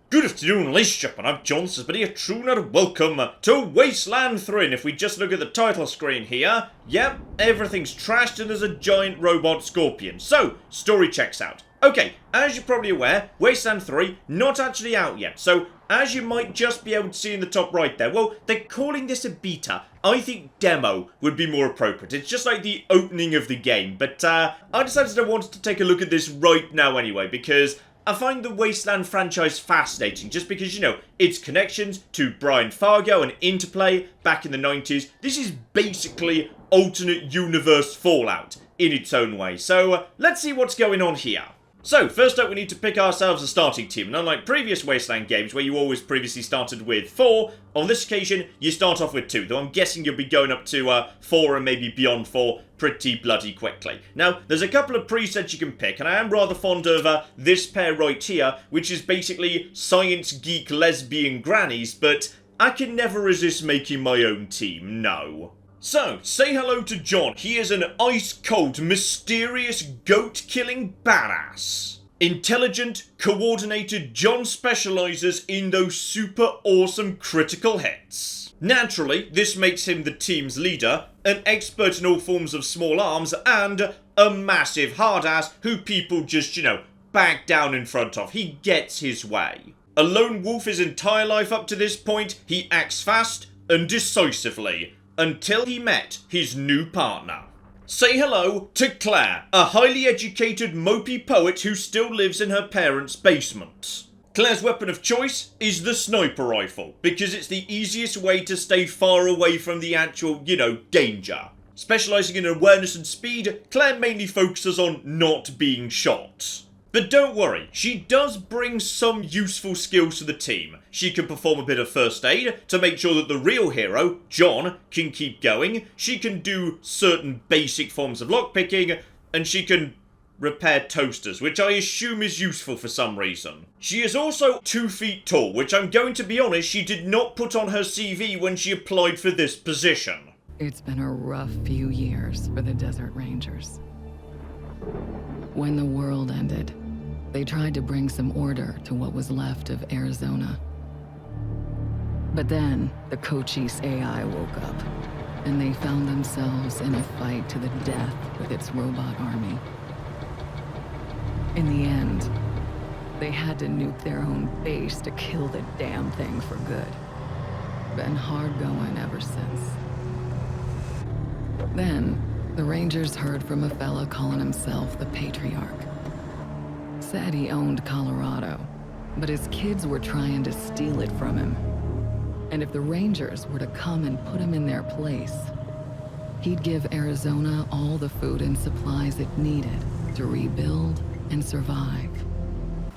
Good afternoon, ladies and gentlemen, I'm John, this is a Truner. Welcome to Wasteland 3, and if we just look at the title screen here, yep, everything's trashed and there's a giant robot scorpion. So, story checks out. Okay, as you're probably aware, Wasteland 3, not actually out yet, so as you might just be able to see in the top right there, well, they're calling this a beta. I think demo would be more appropriate. It's just like the opening of the game, but I decided I wanted to take a look at this right now anyway, because I find the Wasteland franchise fascinating, just because, you know, its connections to Brian Fargo and Interplay back in the 90s. This is basically alternate universe Fallout in its own way. So let's see what's going on here. So, first up we need to pick ourselves a starting team, and unlike previous Wasteland games where you always previously started with 4, on this occasion you start off with 2, though I'm guessing you'll be going up to 4 and maybe beyond 4 pretty bloody quickly. Now, there's a couple of presets you can pick, and I am rather fond of this pair right here, which is basically science geek lesbian grannies, but I can never resist making my own team, no. So, say hello to John. He is an ice-cold, mysterious, goat-killing badass. Intelligent, coordinated, John specializes in those super awesome critical hits. Naturally, this makes him the team's leader, an expert in all forms of small arms, and a massive hardass who people just, you know, back down in front of. He gets his way. A lone wolf his entire life up to this point, he acts fast and decisively. Until he met his new partner. Say hello to Claire, a highly educated, mopey poet who still lives in her parents' basement. Claire's weapon of choice is the sniper rifle, because it's the easiest way to stay far away from the actual, you know, danger. Specialising in awareness and speed, Claire mainly focuses on not being shot. But don't worry, she does bring some useful skills to the team. She can perform a bit of first aid to make sure that the real hero, John, can keep going. She can do certain basic forms of lockpicking, and she can repair toasters, which I assume is useful for some reason. She is also 2 feet tall, which I'm going to be honest, she did not put on her CV when she applied for this position. It's been a rough few years for the Desert Rangers. When the world ended, they tried to bring some order to what was left of Arizona. But then, the Cochise AI woke up, and they found themselves in a fight to the death with its robot army. In the end, they had to nuke their own base to kill the damn thing for good. Been hard going ever since. Then, the Rangers heard from a fella calling himself the Patriarch. Said he owned Colorado, but his kids were trying to steal it from him. And if the Rangers were to come and put him in their place, he'd give Arizona all the food and supplies it needed to rebuild and survive.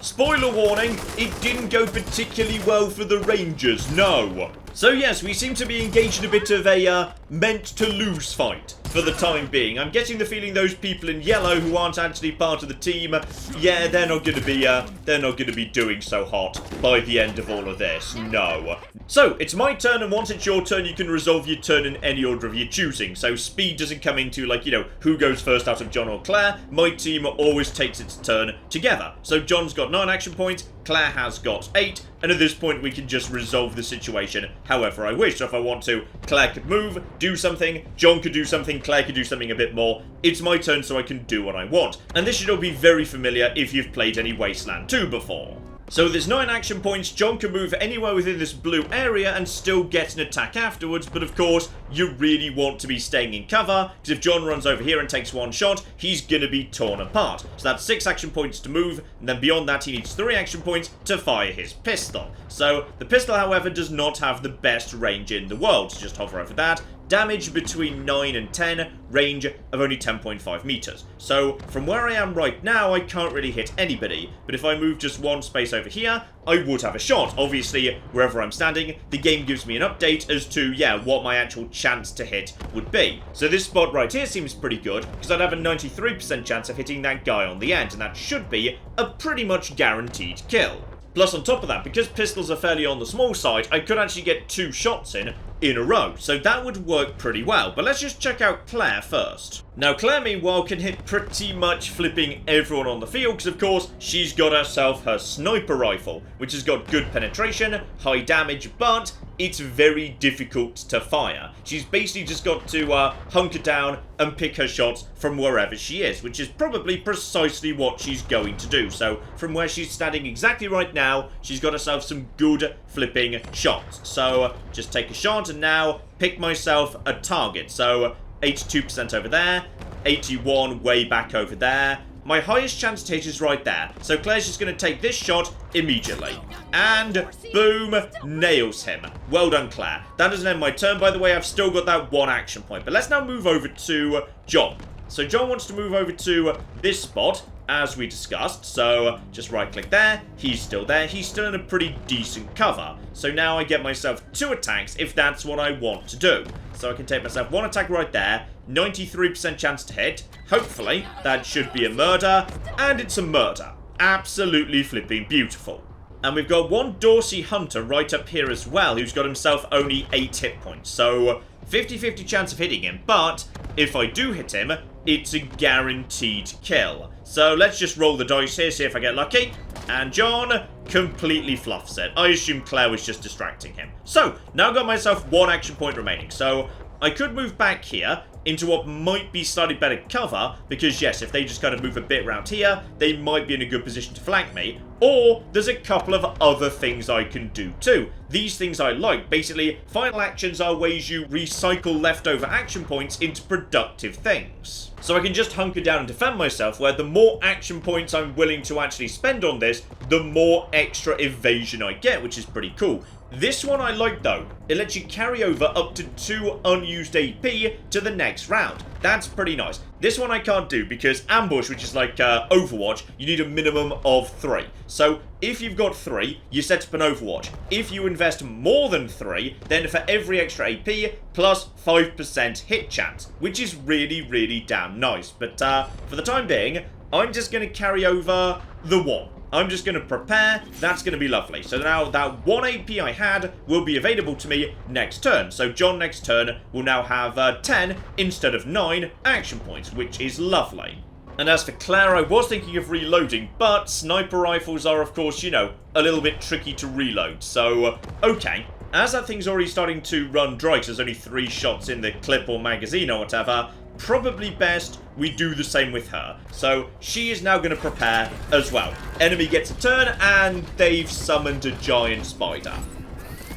Spoiler warning, it didn't go particularly well for the Rangers, no. So yes, we seem to be engaged in a bit of a meant-to-lose fight for the time being. I'm getting the feeling those people in yellow who aren't actually part of the team, yeah, they're not going to be doing so hot by the end of all of this, no. So, it's my turn, and once it's your turn, you can resolve your turn in any order of your choosing. So speed doesn't come into, like, you know, who goes first out of John or Claire. My team always takes its turn together. So John's got 9 action points, Claire has got 8, and at this point we can just resolve the situation however I wish. So if I want to, Claire could move, do something, John could do something, Claire could do something a bit more. It's my turn, so I can do what I want. And this should all be very familiar if you've played any Wasteland 2 before. So with his 9 action points, John can move anywhere within this blue area and still get an attack afterwards, but of course, you really want to be staying in cover, because if John runs over here and takes 1 shot, he's gonna be torn apart. So that's 6 action points to move, and then beyond that he needs 3 action points to fire his pistol. So, the pistol, however, does not have the best range in the world, so just hover over that. Damage between 9 and 10, range of only 10.5 meters. So, from where I am right now, I can't really hit anybody, but if I move just 1 space over here, I would have a shot. Obviously, wherever I'm standing, the game gives me an update as to, yeah, what my actual chance to hit would be. So this spot right here seems pretty good, because I'd have a 93% chance of hitting that guy on the end, and that should be a pretty much guaranteed kill. Plus, on top of that, because pistols are fairly on the small side, I could actually get 2 shots in in a row. So that would work pretty well. But let's just check out Claire first. Now, Claire, meanwhile, can hit pretty much flipping everyone on the field because, of course, she's got herself her sniper rifle, which has got good penetration, high damage, but it's very difficult to fire. She's basically just got to hunker down and pick her shots from wherever she is, which is probably precisely what she's going to do. So, from where she's standing exactly right now, she's got herself some good flipping shots. So, just take a shot and now pick myself a target. So, 82% over there, 81 way back over there. My highest chance to hit is right there. So Claire's just going to take this shot immediately. And boom, nails him. Well done, Claire. That doesn't end my turn, by the way. I've still got that one action point. But let's now move over to John. So John wants to move over to this spot, as we discussed. So just right click there. He's still there. He's still in a pretty decent cover. So now I get myself 2 attacks if that's what I want to do. So I can take myself 1 attack right there. 93% chance to hit. Hopefully, that should be a murder. And it's a murder. Absolutely flipping beautiful. And we've got one Dorsey Hunter right up here as well, who's got himself only 8 hit points. So 50-50 chance of hitting him. But if I do hit him, it's a guaranteed kill. So let's just roll the dice here, see if I get lucky. And John completely fluffs it. I assume Claire was just distracting him. So, now I've got myself 1 action point remaining. So, I could move back here into what might be slightly better cover, because yes, if they just kind of move a bit around here, they might be in a good position to flank me. Or, there's a couple of other things I can do too. These things I like. Basically, final actions are ways you recycle leftover action points into productive things. So I can just hunker down and defend myself, where the more action points I'm willing to actually spend on this, the more extra evasion I get, which is pretty cool. This one I like though. It lets you carry over up to 2 unused AP to the next round. That's pretty nice. This one I can't do because ambush, which is like Overwatch, you need a minimum of 3. So if you've got 3, you set up an Overwatch. If you invest more than 3, then for every extra AP, plus 5% hit chance, which is really, really damn nice. But for the time being, I'm just going to carry over the 1. I'm just going to prepare. That's going to be lovely. So now that 1 AP I had will be available to me next turn. So John next turn will now have 10 instead of 9 action points, which is lovely. And as for Claire, I was thinking of reloading, but sniper rifles are, of course, you know, a little bit tricky to reload. So, okay. As that thing's already starting to run dry, because there's only 3 shots in the clip or magazine or whatever, probably best we do the same with her. So she is now going to prepare as well. Enemy gets a turn and they've summoned a giant spider.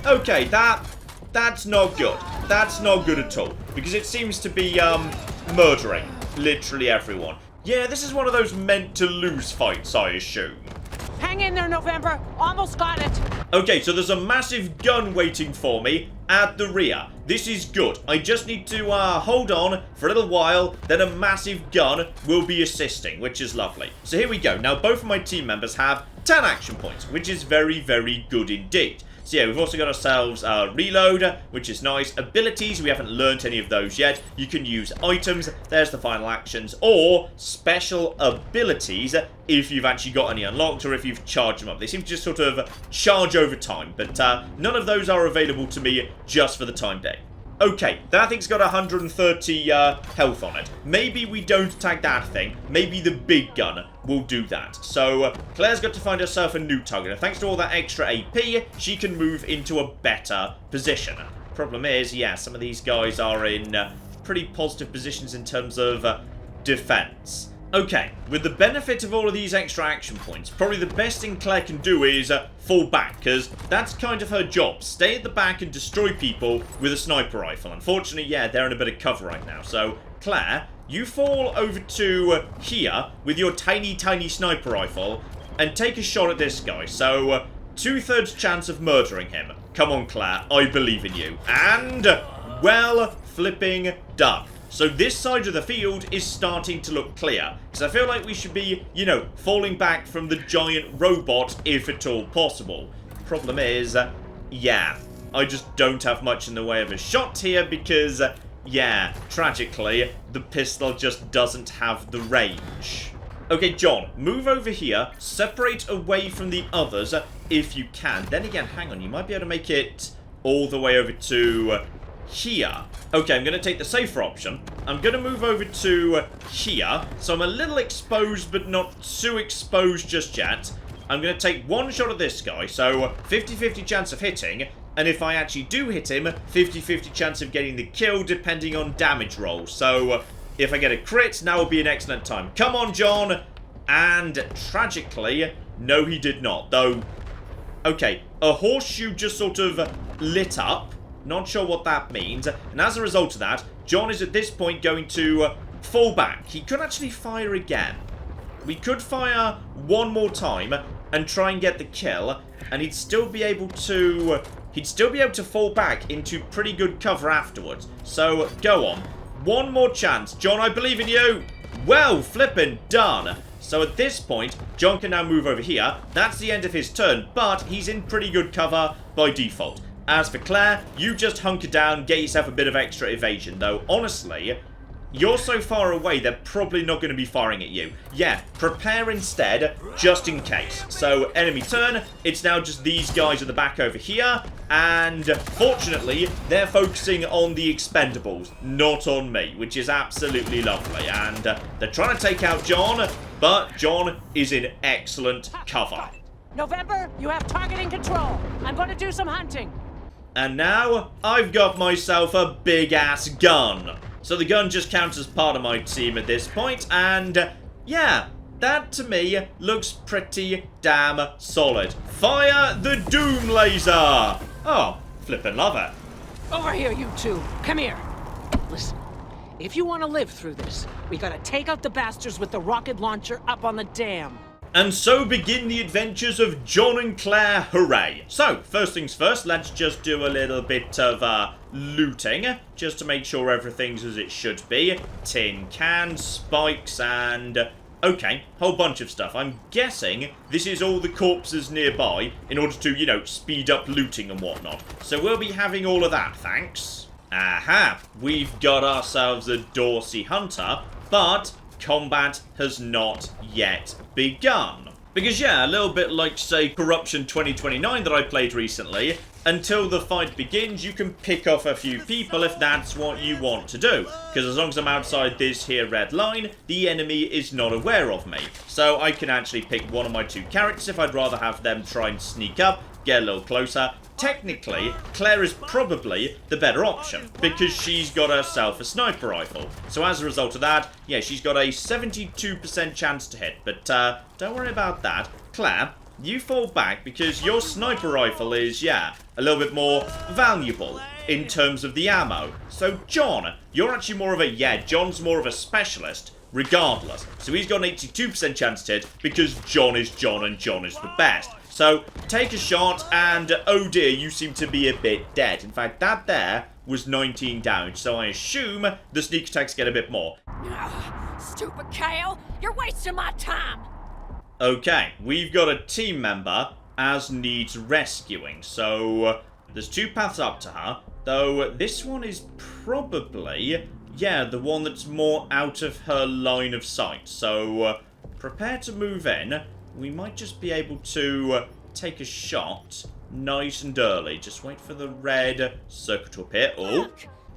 Okay, that's not good. That's not good at all, because it seems to be murdering literally everyone. Yeah, this is one of those meant to lose fights, I assume. Hang in there, November. Almost got it. Okay, so there's a massive gun waiting for me at the rear. This is good. I just need to hold on for a little while, then a massive gun will be assisting, which is lovely. So here we go. Now, both of my team members have 10 action points, which is very, very good indeed. So yeah, we've also got ourselves reload, which is nice. Abilities, we haven't learnt any of those yet. You can use items, there's the final actions, or special abilities if you've actually got any unlocked or if you've charged them up. They seem to just sort of charge over time, but none of those are available to me just for the time being. Okay, that thing's got 130 health on it. Maybe we don't attack that thing. Maybe the big gun will do that. So, Claire's got to find herself a new target. And thanks to all that extra AP, she can move into a better position. Problem is, yeah, some of these guys are in pretty positive positions in terms of defense. Okay, with the benefit of all of these extra action points, probably the best thing Claire can do is fall back, because that's kind of her job. Stay at the back and destroy people with a sniper rifle. Unfortunately, yeah, they're in a bit of cover right now. So, Claire, you fall over to here with your tiny, tiny sniper rifle and take a shot at this guy. So, 2/3 chance of murdering him. Come on, Claire, I believe in you. And, well, flipping done. So this side of the field is starting to look clear. Because I feel like we should be, you know, falling back from the giant robot if at all possible. Problem is, yeah, I just don't have much in the way of a shot here because, yeah, tragically, the pistol just doesn't have the range. Okay, John, move over here, separate away from the others if you can. Then again, hang on, you might be able to make it all the way over to here. Okay, I'm going to take the safer option. I'm going to move over to here. So I'm a little exposed, but not too exposed just yet. I'm going to take one shot at this guy. So 50-50 chance of hitting. And if I actually do hit him, 50-50 chance of getting the kill, depending on damage roll. So if I get a crit, now will be an excellent time. Come on, John. And tragically, no, he did not. Though, okay, a horseshoe just sort of lit up. Not sure what that means. And as a result of that, John is at this point going to fall back. He could actually fire again. We could fire one more time and try and get the kill. And he'd still be able to fall back into pretty good cover afterwards. So, go on. One more chance. John, I believe in you. Well, flippin' done. So at this point, John can now move over here. That's the end of his turn, but he's in pretty good cover by default. As for Claire, you just hunker down, get yourself a bit of extra evasion, though honestly, you're so far away, they're probably not going to be firing at you. Yeah, prepare instead, just in case. So, enemy turn, it's now just these guys at the back over here, and fortunately, they're focusing on the expendables, not on me, which is absolutely lovely. And they're trying to take out John, but John is in excellent cover. November, you have targeting control. I'm going to do some hunting. And now, I've got myself a big-ass gun. So the gun just counts as part of my team at this point, and yeah, that to me looks pretty damn solid. Fire the Doom Laser! Oh, flippin' love it. Over here, you two. Come here. Listen, if you want to live through this, we gotta take out the bastards with the rocket launcher up on the dam. And so begin the adventures of John and Claire, hooray. So, first things first, let's just do a little bit of looting, just to make sure everything's as it should be. Tin cans, spikes, and okay, whole bunch of stuff. I'm guessing this is all the corpses nearby in order to, you know, speed up looting and whatnot. So we'll be having all of that, thanks. Aha, we've got ourselves a Dorsey Hunter, but combat has not yet begun. Because yeah, a little bit like, say, Corruption 2029 that I played recently, until the fight begins, you can pick off a few people if that's what you want to do. Because as long as I'm outside this here red line, the enemy is not aware of me. So I can actually pick one of my two characters if I'd rather have them try and sneak up, get a little closer. Technically, Claire is probably the better option, because she's got herself a sniper rifle. So as a result of that, yeah, she's got a 72% chance to hit. But don't worry about that. Claire, you fall back because your sniper rifle is, yeah, a little bit more valuable in terms of the ammo. So John, you're actually more of a, yeah, John's more of a specialist, regardless. So he's got an 82% chance to hit because John is John and John is the best. So, take a shot, and oh dear, you seem to be a bit dead. In fact, that there was 19 damage, so I assume the sneak attacks get a bit more. Stupid Kale, you're wasting my time. Okay, we've got a team member as needs rescuing, so there's two paths up to her, though this one is probably, yeah, the one that's more out of her line of sight. So, prepare to move in. We might just be able to take a shot nice and early. Just wait for the red circle to appear. Oh,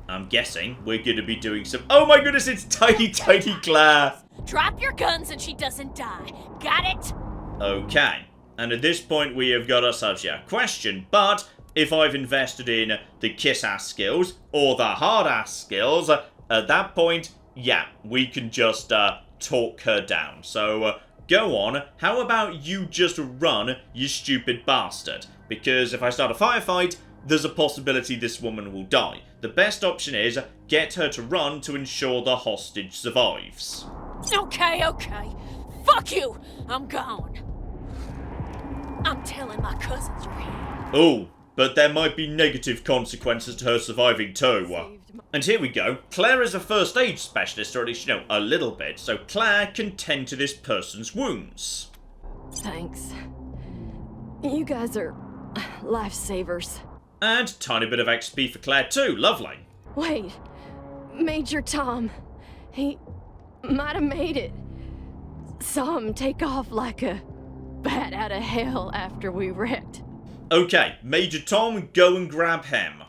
I'm guessing we're going to be doing some... Oh my goodness, it's tiny, tiny Claire. Drop your guns and she doesn't die. Got it? Okay. And at this point, we have got ourselves, yeah, a question. But if I've invested in the kiss-ass skills or the hard-ass skills, at that point, yeah, we can just talk her down. So... go on, how about you just run, you stupid bastard? Because if I start a firefight, there's a possibility this woman will die. The best option is get her to run to ensure the hostage survives. Okay. Fuck you! I'm gone. I'm telling my cousins you're here. Oh, but there might be negative consequences to her surviving too. And here we go. Claire is a first aid specialist, or at least, you know, a little bit. So Claire can tend to this person's wounds. Thanks. You guys are lifesavers. And tiny bit of XP for Claire too. Lovely. Wait. Major Tom. He might have made it. Saw him take off like a bat out of hell after we wrecked. Okay, Major Tom, go and grab him.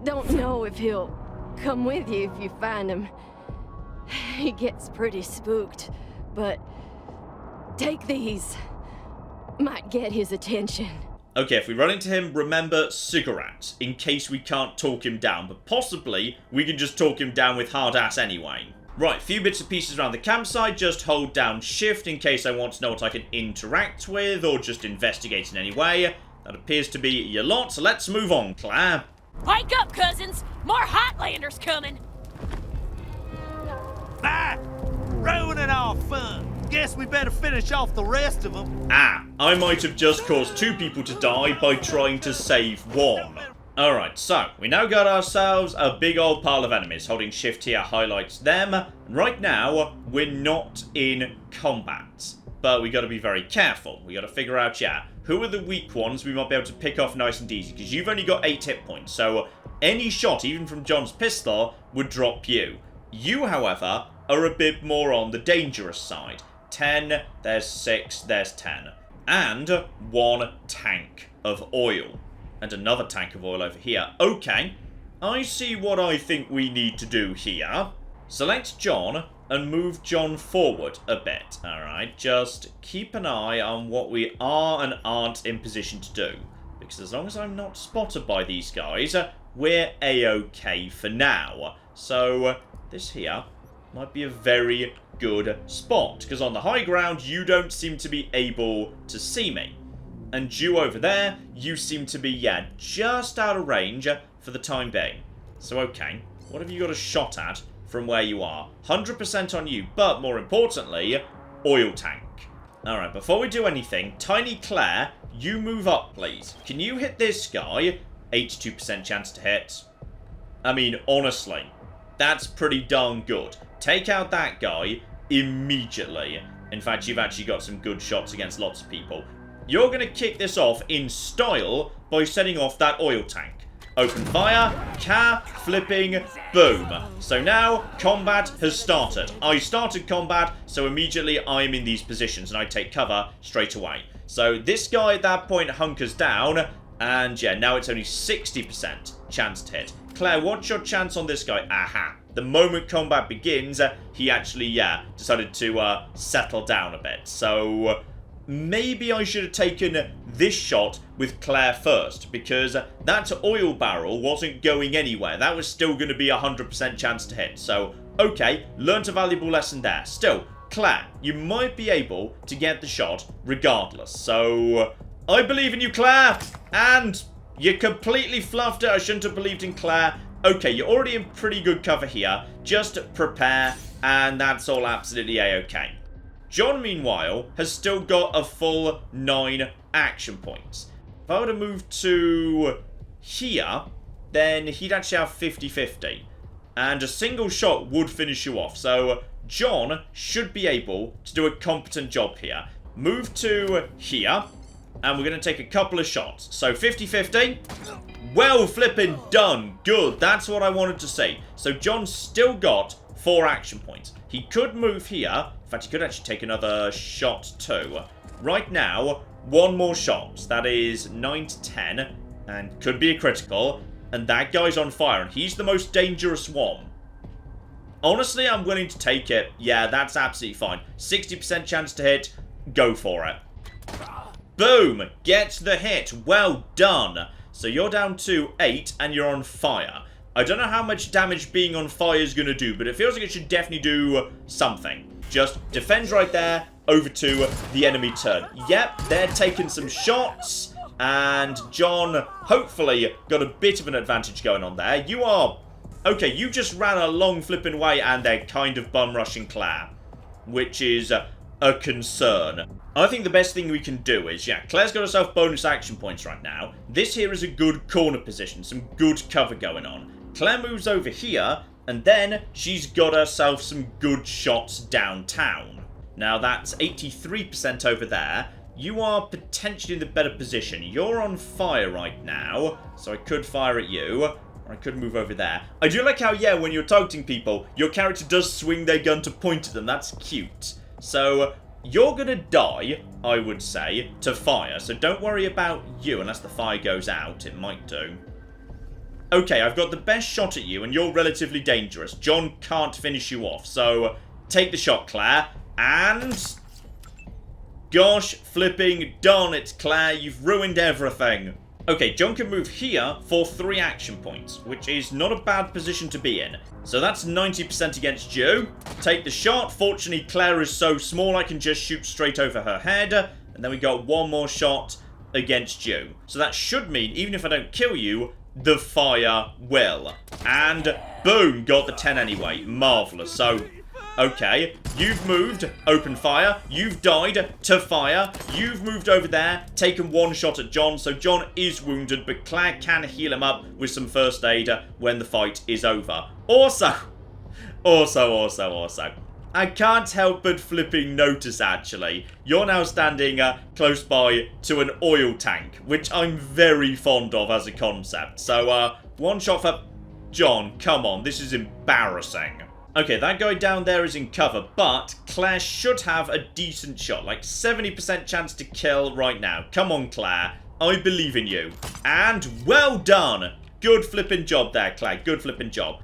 Don't know if he'll come with you if you find him. He gets pretty spooked, but take these. Might get his attention. Okay, if we run into him, remember cigarettes, in case we can't talk him down, but possibly we can just talk him down with hard ass anyway. Right, few bits and pieces around the campsite, just hold down shift in case I want to know what I can interact with, or just investigate in any way. That appears to be your lot, so let's move on, Claire. Wake up, cousins! More Hightlanders coming! Ah! Ruining our fun. Guess we better finish off the rest of them. Ah, I might have just caused 2 people to die by trying to save 1. Alright, so, we now got ourselves a big old pile of enemies. Holding shift here highlights them. Right now, we're not in combat. But we gotta be very careful. We gotta figure out, yeah, who are the weak ones we might be able to pick off nice and easy. Because you've only got 8 hit points, so any shot, even from John's pistol, would drop you. You, however, are a bit more on the dangerous side. 10, there's 6, there's 10. And 1 tank of oil. And another tank of oil over here. Okay, I see what I think we need to do here. Select John and move John forward a bit. Alright, just keep an eye on what we are and aren't in position to do. Because as long as I'm not spotted by these guys, we're a-okay for now. So, this here might be a very good spot, because on the high ground you don't seem to be able to see me, and you over there, you seem to be, yeah, just out of range for the time being. So okay, what have you got a shot at from where you are? 100% on you, but more importantly, oil tank. Alright, before we do anything, Tiny Claire, you move up please. Can you hit this guy? 82% chance to hit. I mean, honestly, that's pretty darn good. Take out that guy immediately. In fact, you've actually got some good shots against lots of people. You're going to kick this off in style by setting off that oil tank. Open fire, flipping, boom. So now, combat has started. I started combat, so immediately I'm in these positions and I take cover straight away. So this guy at that point hunkers down, and yeah, now it's only 60% chance to hit. Claire, what's your chance on this guy? Aha. The moment combat begins, he actually, yeah, decided to settle down a bit. So maybe I should have taken this shot with Claire first, because that oil barrel wasn't going anywhere. That was still going to be 100% chance to hit. So, okay, learnt a valuable lesson there. Still, Claire, you might be able to get the shot regardless. So, I believe in you, Claire, and you completely fluffed it. I shouldn't have believed in Claire. Okay, you're already in pretty good cover here. Just prepare, and that's all absolutely a-okay. John, meanwhile, has still got a full 9 action points. If I were to move to here, then he'd actually have 50-50. And a single shot would finish you off. So John should be able to do a competent job here. Move to here, and we're going to take a couple of shots. So 50-50. Well flipping done. Good. That's what I wanted to see. So John's still got 4 action points. He could move here. In fact, he could actually take another shot too. Right now, 1 more shot. That is 9 to 10. And could be a critical. And that guy's on fire. And he's the most dangerous one. Honestly, I'm willing to take it. Yeah, that's absolutely fine. 60% chance to hit. Go for it. Boom. Gets the hit. Well done. So you're down to 8 and you're on fire. I don't know how much damage being on fire is going to do, but it feels like it should definitely do something. Just defend right there, over to the enemy turn. Yep, they're taking some shots, and John hopefully got a bit of an advantage going on there. You are... Okay, you just ran a long flipping way, and they're kind of bum-rushing Claire, which is a concern. I think the best thing we can do is, yeah, Claire's got herself bonus action points right now. This here is a good corner position, some good cover going on. Claire moves over here, and then she's got herself some good shots downtown. Now that's 83% over there. You are potentially in the better position. You're on fire right now, so I could fire at you, or I could move over there. I do like how, yeah, when you're targeting people, your character does swing their gun to point at them. That's cute. So you're gonna die, I would say, to fire. So don't worry about you unless the fire goes out. It might do. Okay, I've got the best shot at you, and you're relatively dangerous. John can't finish you off, so take the shot, Claire. And... gosh, flipping darn it, Claire, you've ruined everything. Okay, John can move here for 3 action points, which is not a bad position to be in. So that's 90% against you. Take the shot. Fortunately, Claire is so small I can just shoot straight over her head. And then we got 1 more shot against you. So that should mean, even if I don't kill you, the fire will. And boom, got the 10 anyway. Marvellous. So, okay, you've moved, open fire. You've died to fire. You've moved over there, taken 1 shot at John. So John is wounded, but Claire can heal him up with some first aid when the fight is over. Also, I can't help but flipping notice, actually. You're now standing close by to an oil tank, which I'm very fond of as a concept. So, 1 shot for John. Come on, this is embarrassing. Okay, that guy down there is in cover, but Claire should have a decent shot. Like, 70% chance to kill right now. Come on, Claire. I believe in you. And well done. Good flipping job there, Claire. Good flipping job.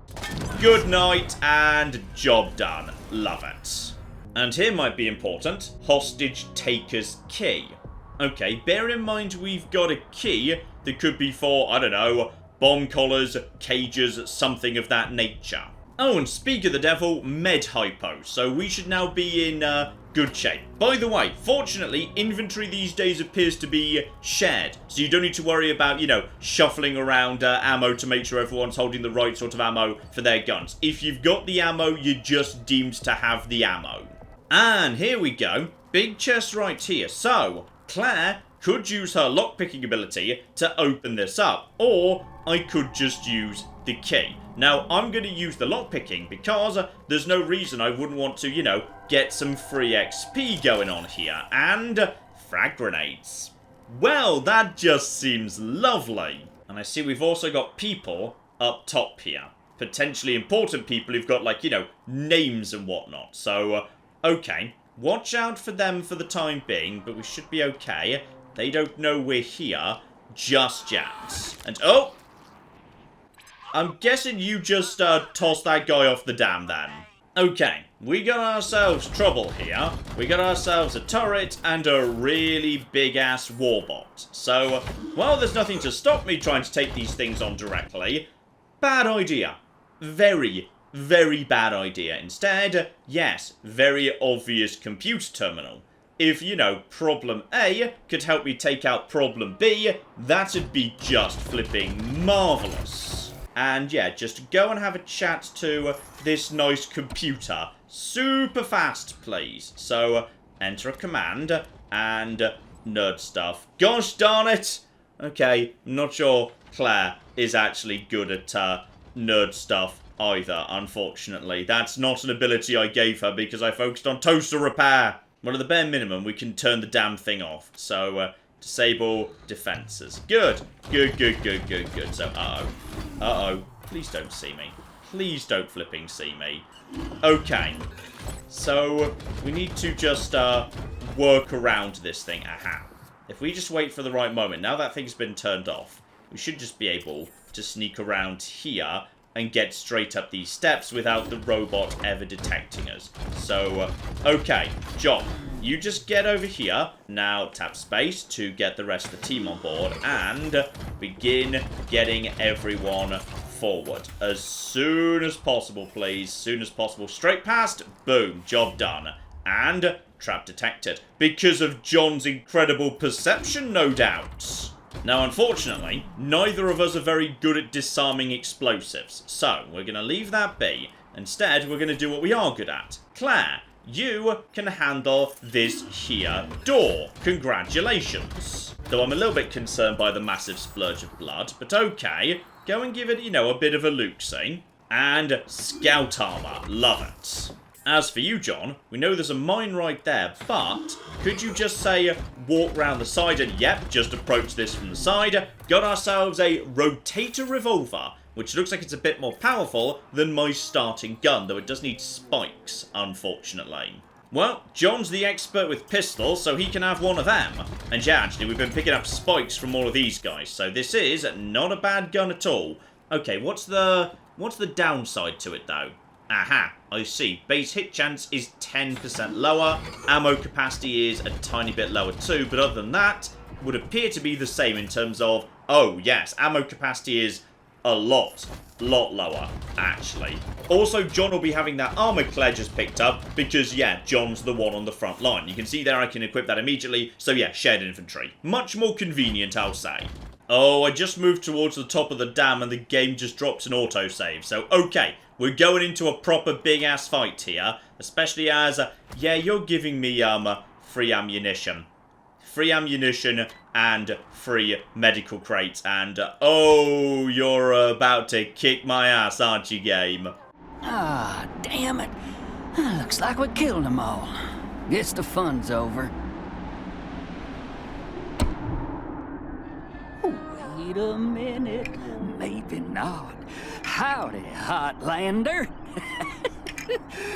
Good night, and job done. Love it. And here might be important. Hostage taker's key. Okay, bear in mind we've got a key that could be for, I don't know, bomb collars, cages, something of that nature. Oh, and speak of the devil, med hypo. So we should now be in good shape. By the way, fortunately, inventory these days appears to be shared. So you don't need to worry about, you know, shuffling around ammo to make sure everyone's holding the right sort of ammo for their guns. If you've got the ammo, you're just deemed to have the ammo. And here we go. Big chest right here. So, Claire could use her lockpicking ability to open this up. Or I could just use the key. Now, I'm going to use the lockpicking because there's no reason I wouldn't want to, you know, get some free XP going on here. And frag grenades. Well, that just seems lovely. And I see we've also got people up top here. Potentially important people who've got, like, you know, names and whatnot. So, okay. Watch out for them for the time being, but we should be okay. They don't know we're here just yet. And, oh! I'm guessing you just tossed that guy off the dam then. Okay, we got ourselves trouble here. We got ourselves a turret and a really big-ass warbot. So, well, there's nothing to stop me trying to take these things on directly. Bad idea. Very, very bad idea. Instead, yes, very obvious computer terminal. If, you know, problem A could help me take out problem B, that'd be just flipping marvellous. And yeah, just go and have a chat to this nice computer. Super fast, please. So, enter a command and nerd stuff. Gosh darn it! Okay, I'm not sure Claire is actually good at nerd stuff either, unfortunately. That's not an ability I gave her because I focused on toaster repair. Well, at the bare minimum, we can turn the damn thing off. So, disable defenses. Good. Good. So, uh-oh. Please don't see me. Please don't flipping see me. Okay. So, we need to just, work around this thing. Aha. If we just wait for the right moment, now that thing's been turned off, we should just be able to sneak around here and get straight up these steps without the robot ever detecting us. So, okay, John, you just get over here. Now, tap space to get the rest of the team on board and begin getting everyone forward. As soon as possible, please. Soon as possible. Straight past. Boom. Job done. And trap detected. Because of John's incredible perception, no doubt. Now, unfortunately, neither of us are very good at disarming explosives, so we're going to leave that be. Instead, we're going to do what we are good at. Claire, you can handle this here door. Congratulations. Though I'm a little bit concerned by the massive splurge of blood, but okay. Go and give it, you know, a bit of a look-see. And scout armor. Love it. As for you, John, we know there's a mine right there, but could you just say, walk round the side and, yep, just approach this from the side. Got ourselves a Rotator Revolver, which looks like it's a bit more powerful than my starting gun, though it does need spikes, unfortunately. Well, John's the expert with pistols, so he can have one of them. And yeah, actually, we've been picking up spikes from all of these guys, so this is not a bad gun at all. Okay, what's the downside to it, though? Aha, I see. Base hit chance is 10% lower. Ammo capacity is a tiny bit lower too, but other than that, would appear to be the same in terms of, oh yes, ammo capacity is a lot lower, actually. Also, John will be having that armor Claire just picked up, because, yeah, John's the one on the front line. You can see there I can equip that immediately, so yeah, shared infantry. Much more convenient, I'll say. Oh, I just moved towards the top of the dam and the game just drops an autosave, so okay. We're going into a proper big-ass fight here, especially as, yeah, you're giving me, free ammunition. Free ammunition and free medical crates, and, oh, you're about to kick my ass, aren't you, game? Ah, damn it. Looks like we killed them all. Guess the fun's over. Wait a minute. Maybe not. Howdy, Heartlander.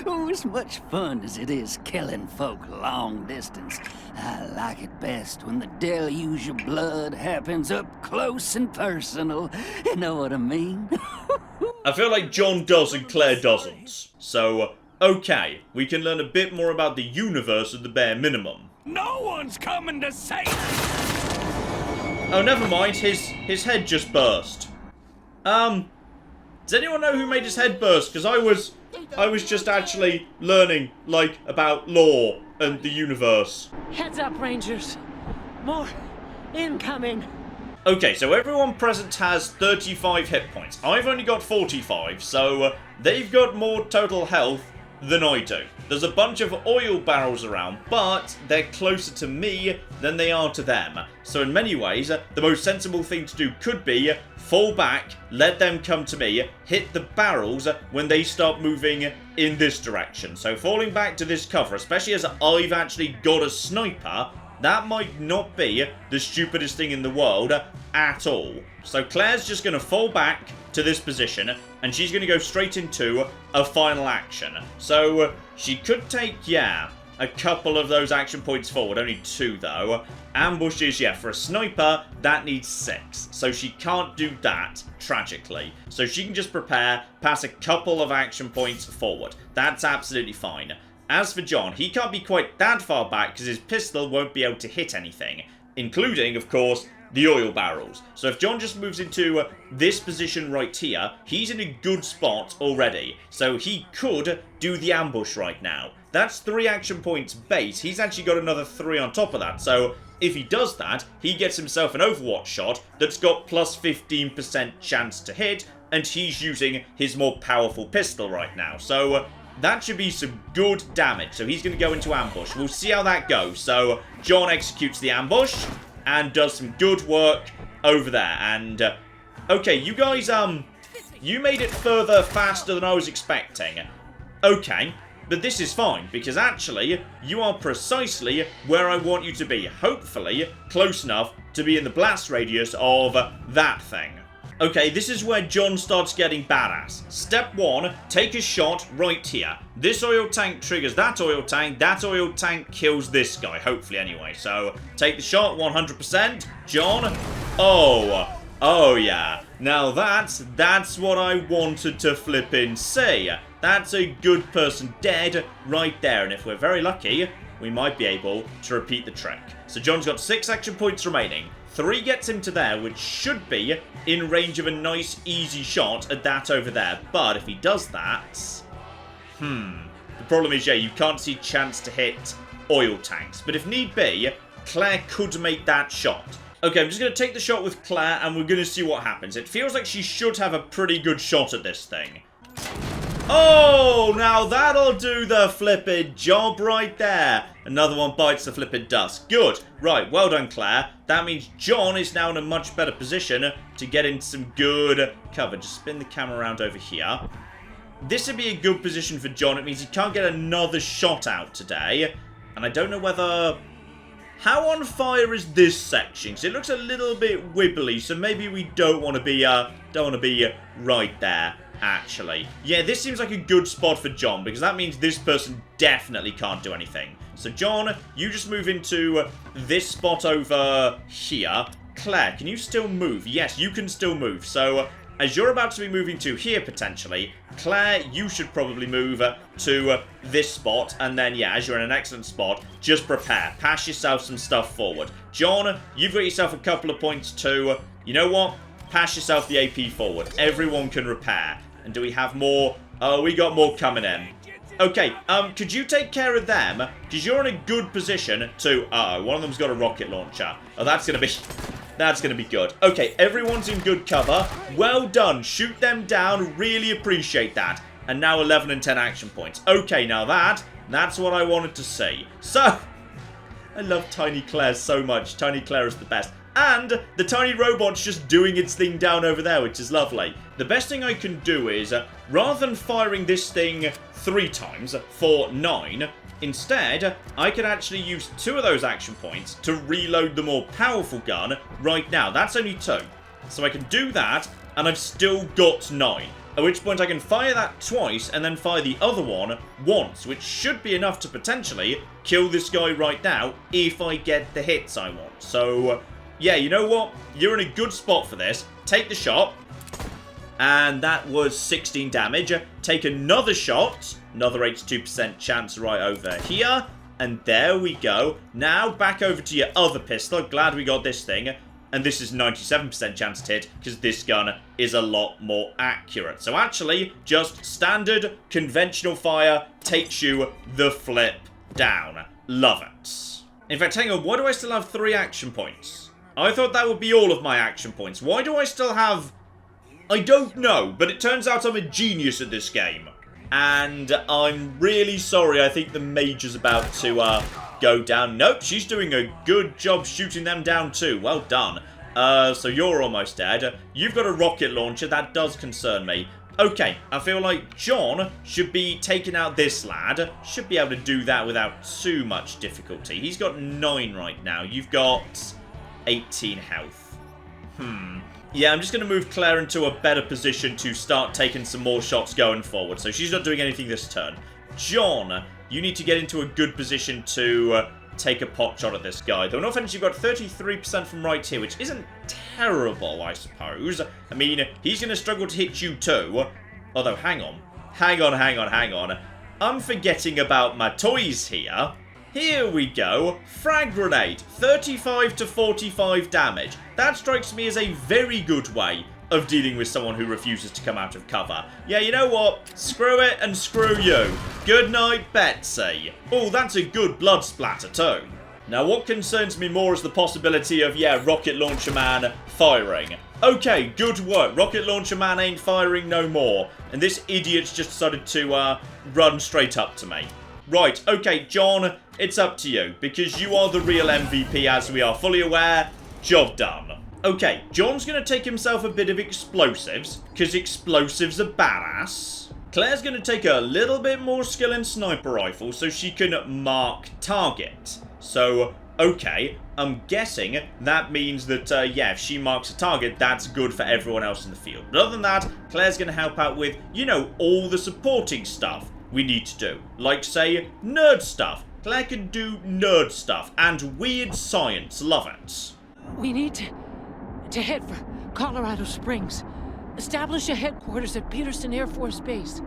Oh, as much fun as it is killing folk long distance, I like it best when the deluge of blood happens up close and personal. You know what I mean? I feel like John does and Claire doesn't. So, okay, we can learn a bit more about the universe at the bare minimum. No one's coming to save us! Oh, never mind, his head just burst. Does anyone know who made his head burst? Because I was just actually learning, like, about lore and the universe. Heads up, Rangers. More incoming. Okay, so everyone present has 35 hit points. I've only got 45, so they've got more total health than I do. There's a bunch of oil barrels around, but they're closer to me than they are to them. So in many ways, the most sensible thing to do could be fall back, let them come to me, hit the barrels when they start moving in this direction. So falling back to this cover, especially as I've actually got a sniper, that might not be the stupidest thing in the world at all. So Claire's just going to fall back to this position, and she's going to go straight into a final action. So she could take, yeah, a couple of those action points forward, only 2 though. Ambushes, yeah, for a sniper, that needs 6. So she can't do that, tragically. So she can just prepare, pass a couple of action points forward. That's absolutely fine. As for John, he can't be quite that far back because his pistol won't be able to hit anything, including, of course, the oil barrels. So if John just moves into this position right here, he's in a good spot already. So he could do the ambush right now. That's 3 action points base. He's actually got another 3 on top of that. So if he does that, he gets himself an Overwatch shot that's got plus 15% chance to hit, and he's using his more powerful pistol right now. So that should be some good damage. So he's going to go into ambush. We'll see how that goes. So John executes the ambush and does some good work over there. And, okay, you guys, you made it further faster than I was expecting. Okay, but this is fine, because actually, you are precisely where I want you to be. Hopefully, close enough to be in the blast radius of that thing. Okay, this is where John starts getting badass. Step 1, take a shot right here. This oil tank triggers that oil tank kills this guy, hopefully anyway. So, take the shot, 100%. John, oh yeah. Now that's what I wanted to flippin' see. That's a good person dead right there, and if we're very lucky, we might be able to repeat the trick. So John's got 6 action points remaining. 3 gets him to there, which should be in range of a nice, easy shot at that over there. But if he does that... The problem is, yeah, you can't see chance to hit oil tanks. But if need be, Claire could make that shot. Okay, I'm just going to take the shot with Claire, and we're going to see what happens. It feels like she should have a pretty good shot at this thing. Oh, now that'll do the flippin' job right there. Another one bites the flippin' dust. Good. Right, well done, Claire. That means John is now in a much better position to get into some good cover. Just spin the camera around over here. This would be a good position for John. It means he can't get another shot out today. And I don't know whether... How on fire is this section? Because it looks a little bit wibbly, so maybe we don't want to be right there. actually. Yeah, this seems like a good spot for John, because that means this person definitely can't do anything. So, John, you just move into this spot over here. Claire, can you still move? Yes, you can still move. So, as you're about to be moving to here, potentially, Claire, you should probably move to this spot. And then, yeah, as you're in an excellent spot, just prepare. Pass yourself some stuff forward. John, you've got yourself a couple of points too. You know what? Pass yourself the AP forward. Everyone can repair. And do we have more? Oh, we got more coming in. Okay, could you take care of them? Because you're in a good position to... Uh-oh, one of them's got a rocket launcher. Oh, that's going to be good. Okay, everyone's in good cover. Well done. Shoot them down. Really appreciate that. And now 11 and 10 action points. Okay, now that's what I wanted to see. So, I love Tiny Claire so much. Tiny Claire is the best. And the tiny robot's just doing its thing down over there, which is lovely. The best thing I can do is, rather than firing this thing 3 times for 9, instead, I could actually use 2 of those action points to reload the more powerful gun right now. That's only 2. So I can do that, and I've still got 9. At which point I can fire that twice, and then fire the other one once, which should be enough to potentially kill this guy right now, if I get the hits I want. So... yeah, you know what? You're in a good spot for this. Take the shot. And that was 16 damage. Take another shot. Another 82% chance right over here. And there we go. Now back over to your other pistol. Glad we got this thing. And this is 97% chance to hit, because this gun is a lot more accurate. So actually, just standard conventional fire takes you the flip down. Love it. In fact, hang on. Why do I still have 3 action points? I thought that would be all of my action points. Why do I still have... I don't know, but it turns out I'm a genius at this game. And I'm really sorry. I think the mage is about to go down. Nope, she's doing a good job shooting them down too. Well done. So you're almost dead. You've got a rocket launcher. That does concern me. Okay, I feel like John should be taking out this lad. Should be able to do that without too much difficulty. He's got 9 right now. You've got... 18 health. Yeah, I'm just going to move Claire into a better position to start taking some more shots going forward. So she's not doing anything this turn. John, you need to get into a good position to take a pot shot at this guy. Though, no offense, you've got 33% from right here, which isn't terrible, I suppose. I mean, he's going to struggle to hit you too. Although, hang on. I'm forgetting about my toys here. Here we go. Frag Grenade. 35 to 45 damage. That strikes me as a very good way of dealing with someone who refuses to come out of cover. Yeah, you know what? Screw it and screw you. Good night, Betsy. Oh, that's a good blood splatter too. Now, what concerns me more is the possibility of, yeah, Rocket Launcher Man firing. Okay, good work. Rocket Launcher Man ain't firing no more. And this idiot's just decided to run straight up to me. Right, okay, John, it's up to you, because you are the real MVP, as we are fully aware. Job done. Okay, John's going to take himself a bit of explosives, because explosives are badass. Claire's going to take a little bit more skill in sniper rifle, so she can mark target. So, okay, I'm guessing that means that, yeah, if she marks a target, that's good for everyone else in the field. But other than that, Claire's going to help out with, you know, all the supporting stuff we need to do. Like, say, nerd stuff. Claire can do nerd stuff and weird science. Love it. We need to head for Colorado Springs. Establish a headquarters at Peterson Air Force Base.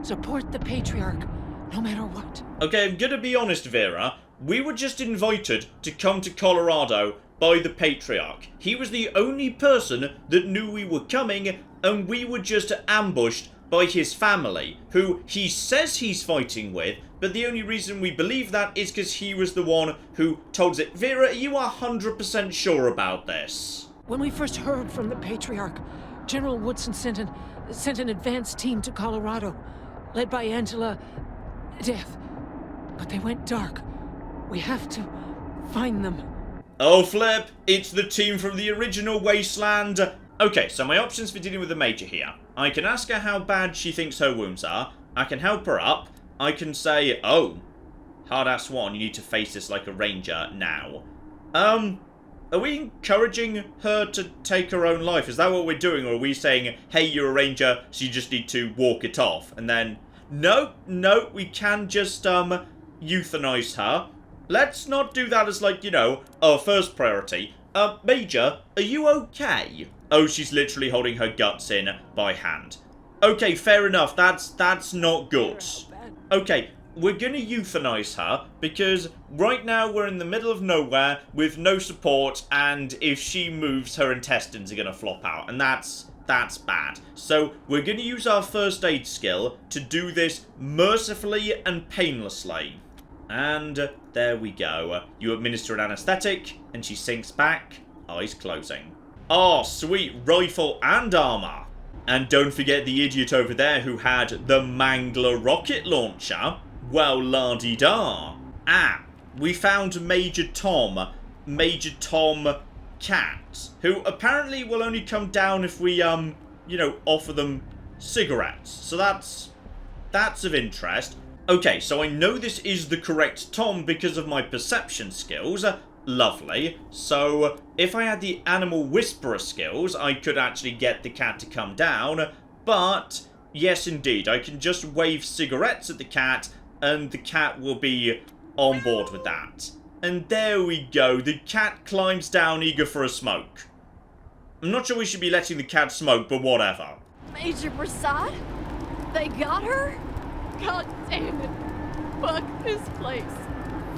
Support the Patriarch, no matter what. Okay, I'm gonna be honest, Vera. We were just invited to come to Colorado by the Patriarch. He was the only person that knew we were coming, and we were just ambushed by his family, who he says he's fighting with, but the only reason we believe that is because he was the one who told it. Vera, are you 100% sure about this? When we first heard from the Patriarch, General Woodson sent an advance team to Colorado, led by Angela Death. But they went dark. We have to find them. Oh, flip! It's the team from the original Wasteland. Okay, so my options for dealing with the Major here. I can ask her how bad she thinks her wounds are. I can help her up. I can say, oh, hard-ass one, you need to face this like a ranger now. Are we encouraging her to take her own life? Is that what we're doing? Or are we saying, hey, you're a ranger, so you just need to walk it off? And then, no, we can just, euthanize her. Let's not do that as, like, you know, our first priority. Major, are you okay? Oh, she's literally holding her guts in by hand. Okay, fair enough. That's not good. Okay, we're gonna euthanize her because right now we're in the middle of nowhere with no support, and if she moves, her intestines are gonna flop out, and that's bad. So we're gonna use our first aid skill to do this mercifully and painlessly. And there we go. You administer an anesthetic, and she sinks back, eyes closing. Oh, sweet rifle and armor. And don't forget the idiot over there who had the Mangler rocket launcher. Well, la-di-da. Ah, we found Major Tom Cat, who apparently will only come down if we, you know, offer them cigarettes. So that's of interest. Okay, so I know this is the correct Tom because of my perception skills. Lovely. So, if I had the animal whisperer skills, I could actually get the cat to come down. But, yes indeed, I can just wave cigarettes at the cat, and the cat will be on board with that. And there we go. The cat climbs down, eager for a smoke. I'm not sure we should be letting the cat smoke, but whatever. Major Prasad? They got her? God damn it. Fuck this place.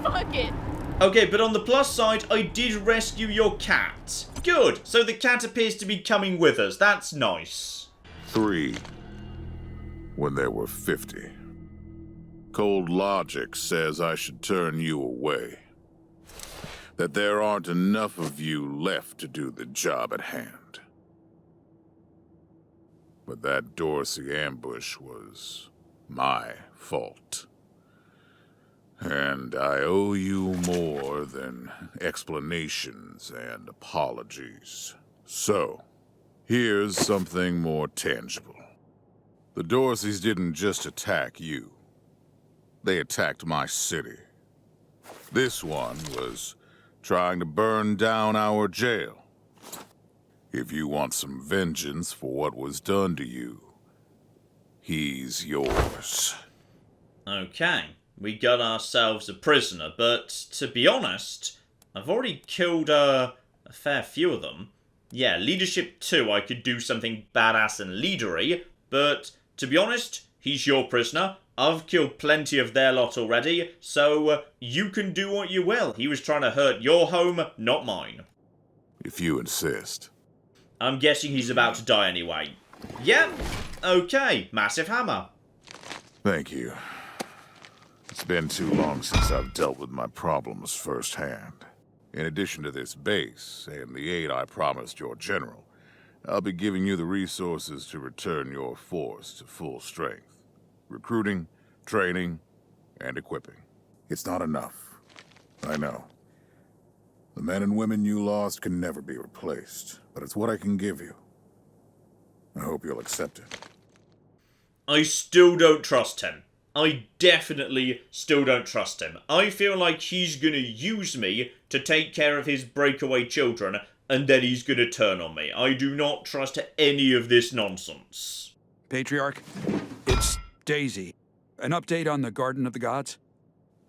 Fuck it. Okay, but on the plus side, I did rescue your cat. Good. So the cat appears to be coming with us. That's nice. 3. When there were 50. Cold logic says I should turn you away. That there aren't enough of you left to do the job at hand. But that Dorsey ambush was my fault. And I owe you more than explanations and apologies. So, here's something more tangible. The Dorseys didn't just attack you. They attacked my city. This one was trying to burn down our jail. If you want some vengeance for what was done to you, he's yours. Okay, we got ourselves a prisoner, but to be honest, I've already killed a fair few of them. Yeah, leadership 2, I could do something badass and leadery, but to be honest, he's your prisoner. I've killed plenty of their lot already, so you can do what you will. He was trying to hurt your home, not mine. If you insist. I'm guessing he's about to die anyway. Yep, okay, massive hammer. Thank you. It's been too long since I've dealt with my problems firsthand. In addition to this base and the aid I promised your general, I'll be giving you the resources to return your force to full strength. Recruiting, training, and equipping. It's not enough. I know. The men and women you lost can never be replaced, but it's what I can give you. I hope you'll accept it. I still don't trust him. I definitely still don't trust him. I feel like he's gonna use me to take care of his breakaway children, and then he's gonna turn on me. I do not trust any of this nonsense. Patriarch, it's Daisy. An update on the Garden of the Gods?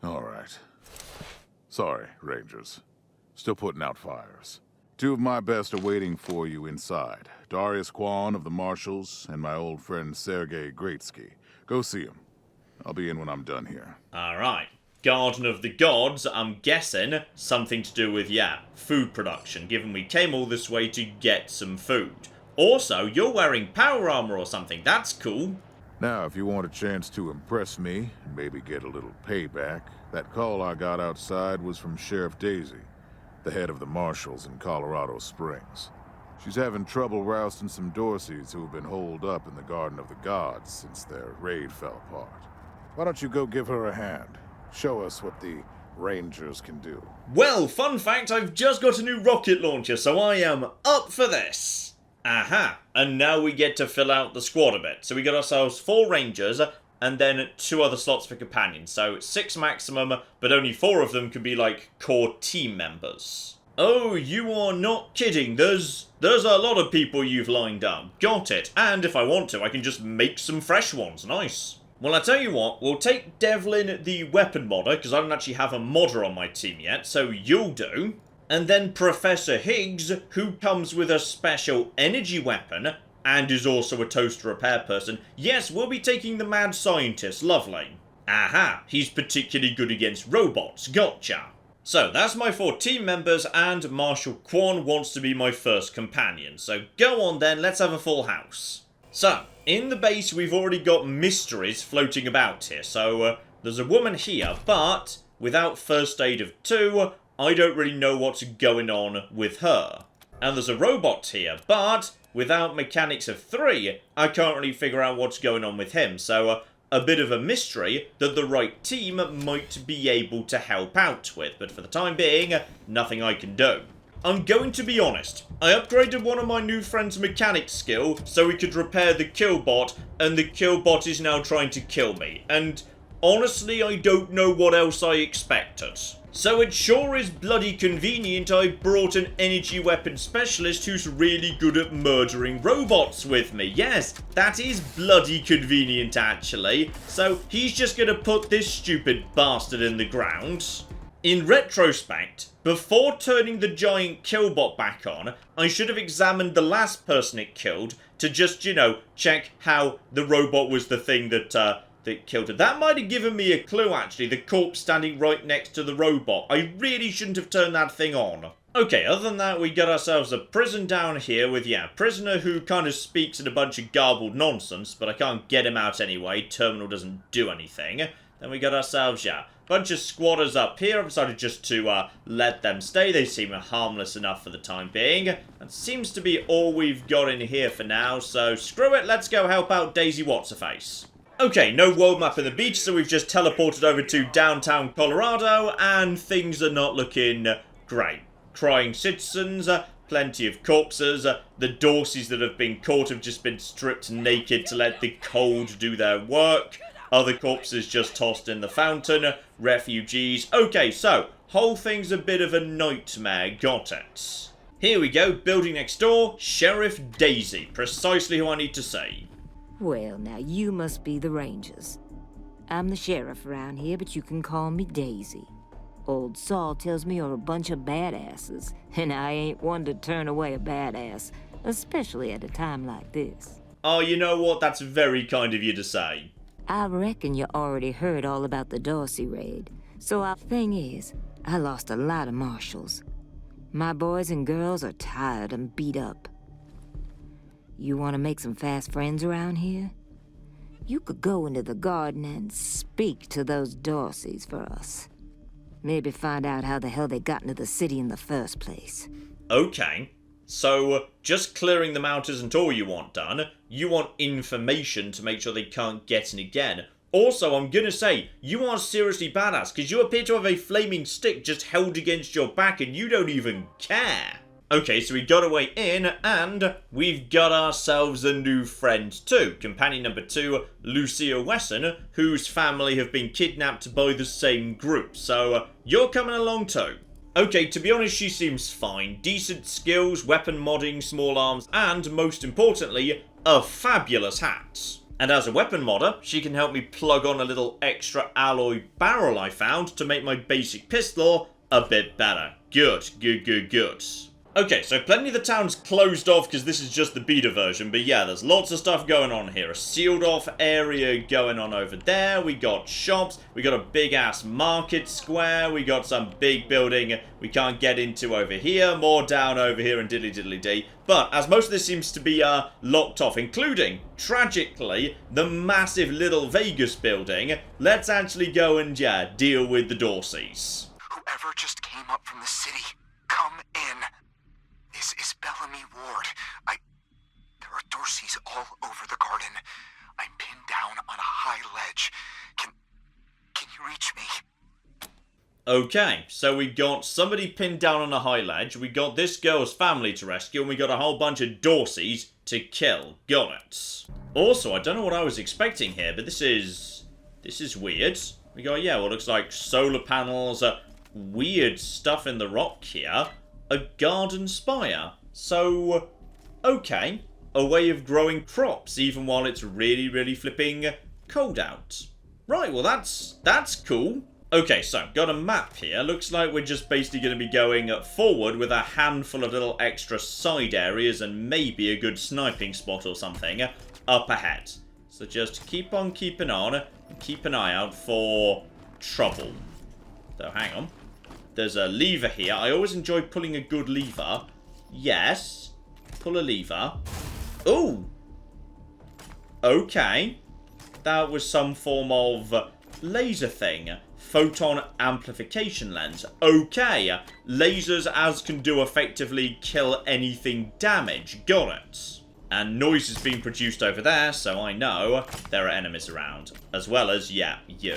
All right. Sorry, Rangers. Still putting out fires. 2 of my best are waiting for you inside. Darius Kwan of the Marshals and my old friend Sergei Greatsky. Go see him. I'll be in when I'm done here. Alright. Garden of the Gods, I'm guessing something to do with, yeah, food production, given we came all this way to get some food. Also, you're wearing power armor or something. That's cool. Now, if you want a chance to impress me, and maybe get a little payback, that call I got outside was from Sheriff Daisy, the head of the Marshals in Colorado Springs. She's having trouble rousting some Dorseys who have been holed up in the Garden of the Gods since their raid fell apart. Why don't you go give her a hand? Show us what the Rangers can do. Well, fun fact, I've just got a new rocket launcher, so I am up for this. Aha, and now we get to fill out the squad a bit. So we got ourselves 4 Rangers, and then 2 other slots for companions. So 6 maximum, but only 4 of them can be like core team members. Oh, you are not kidding. There's a lot of people you've lined up. Got it. And if I want to, I can just make some fresh ones. Nice. Well, I tell you what, we'll take Devlin, the weapon modder, because I don't actually have a modder on my team yet, so you'll do. And then Professor Higgs, who comes with a special energy weapon, and is also a toaster repair person. Yes, we'll be taking the mad scientist. Lovely. Aha, he's particularly good against robots. Gotcha. So, that's my 4 team members, and Marshal Quan wants to be my first companion. So, go on then, let's have a full house. So, in the base, we've already got mysteries floating about here. So, there's a woman here, but without first aid of 2, I don't really know what's going on with her. And there's a robot here, but without mechanics of 3, I can't really figure out what's going on with him. So, a bit of a mystery that the right team might be able to help out with. But for the time being, nothing I can do. I'm going to be honest. I upgraded one of my new friend's mechanics skill so he could repair the killbot, and the killbot is now trying to kill me. And honestly, I don't know what else I expected. So it sure is bloody convenient I brought an energy weapon specialist who's really good at murdering robots with me. Yes, that is bloody convenient actually. So he's just gonna put this stupid bastard in the ground. In retrospect, before turning the giant killbot back on, I should have examined the last person it killed to just, you know, check how the robot was the thing that killed it. That might have given me a clue, actually, the corpse standing right next to the robot. I really shouldn't have turned that thing on. Okay, other than that, we got ourselves a prison down here with, yeah, a prisoner who kind of speaks in a bunch of garbled nonsense, but I can't get him out anyway. Terminal doesn't do anything. Then we got ourselves, yeah, a bunch of squatters up here. I've decided just to let them stay. They seem harmless enough for the time being. That seems to be all we've got in here for now, so screw it, let's go help out Daisy What's-Her-Face. Okay, no world map in the beach, so we've just teleported over to downtown Colorado, and things are not looking great. Crying citizens, plenty of corpses, the Dorseys that have been caught have just been stripped naked to let the cold do their work, other corpses just tossed in the fountain, refugees. Okay, so, whole thing's a bit of a nightmare, got it. Here we go, building next door, Sheriff Daisy, precisely who I need to see. Well, now you must be the Rangers. I'm the sheriff around here, but you can call me Daisy. Old Saul tells me you're a bunch of badasses, and I ain't one to turn away a badass, especially at a time like this. Oh, you know what? That's very kind of you to say. I reckon you already heard all about the Dorsey raid. So our thing is, I lost a lot of marshals. My boys and girls are tired and beat up. You want to make some fast friends around here? You could go into the garden and speak to those Dorseys for us. Maybe find out how the hell they got into the city in the first place. Okay. So, just clearing them out isn't all you want done. You want information to make sure they can't get in again. Also, I'm gonna say, you are seriously badass, because you appear to have a flaming stick just held against your back and you don't even care. Okay, so we got a way in, and we've got ourselves a new friend too. Companion number 2, Lucia Wesson, whose family have been kidnapped by the same group. So, you're coming along too. Okay, to be honest, she seems fine. Decent skills, weapon modding, small arms, and most importantly, a fabulous hat. And as a weapon modder, she can help me plug on a little extra alloy barrel I found to make my basic pistol a bit better. Good, good, good, good. Okay, so plenty of the town's closed off because this is just the beta version, but yeah, there's lots of stuff going on here. A sealed off area going on over there, we got shops, we got a big ass market square, we got some big building we can't get into over here, more down over here and diddly diddly dee. But as most of this seems to be locked off, including, tragically, the massive little Vegas building, let's actually go and, yeah, deal with the Dorseys. Whoever just came up from the city, come in. This is Bellamy Ward. There are Dorseys all over the garden. I'm pinned down on a high ledge. Can you reach me? Okay, so we got somebody pinned down on a high ledge, we got this girl's family to rescue, and we got a whole bunch of Dorseys to kill. Got it. Also, I don't know what I was expecting here, but this is weird. We got, yeah, what looks like solar panels, weird stuff in the rock here. a garden spire. So, okay. A way of growing crops even while it's really, really flipping cold out. Right, well that's cool. Okay, so got a map here. Looks like we're just basically going to be going forward with a handful of little extra side areas and maybe a good sniping spot or something up ahead. So just keep on keeping on and keep an eye out for trouble. So hang on. There's a lever here. I always enjoy pulling a good lever. Yes. Pull a lever. Ooh. Okay. That was some form of laser thing. Photon amplification lens. Okay. Lasers as can do effectively kill anything damage. Got it. And noise is being produced over there, so I know there are enemies around. As well as, yeah, you.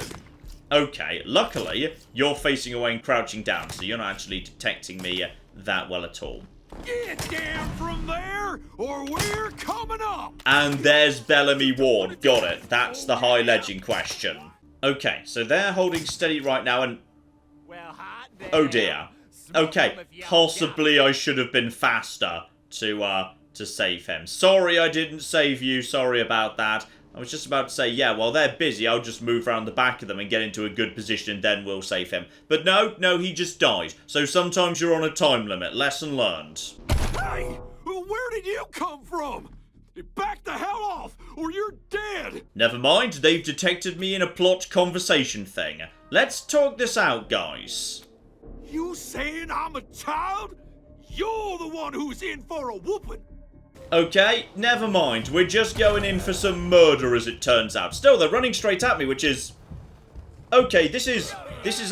Okay, luckily, you're facing away and crouching down, so you're not actually detecting me that well at all. Get down from there, or we're coming up! And there's Bellamy Ward. Got it. That's the high ledge in question. Okay, so they're holding steady right now, and... oh dear. Okay, possibly I should have been faster to save him. Sorry I didn't save you. Sorry about that. I was just about to say, yeah, while they're busy, I'll just move around the back of them and get into a good position and then we'll save him. But no, he just died. So sometimes you're on a time limit. Lesson learned. Hey, where did you come from? Back the hell off, or you're dead! Never mind, they've detected me in a plot conversation thing. Let's talk this out, guys. You saying I'm a child? You're the one who's in for a whooping. Okay, never mind. We're just going in for some murder, as it turns out. Still, they're running straight at me, which is... okay, this is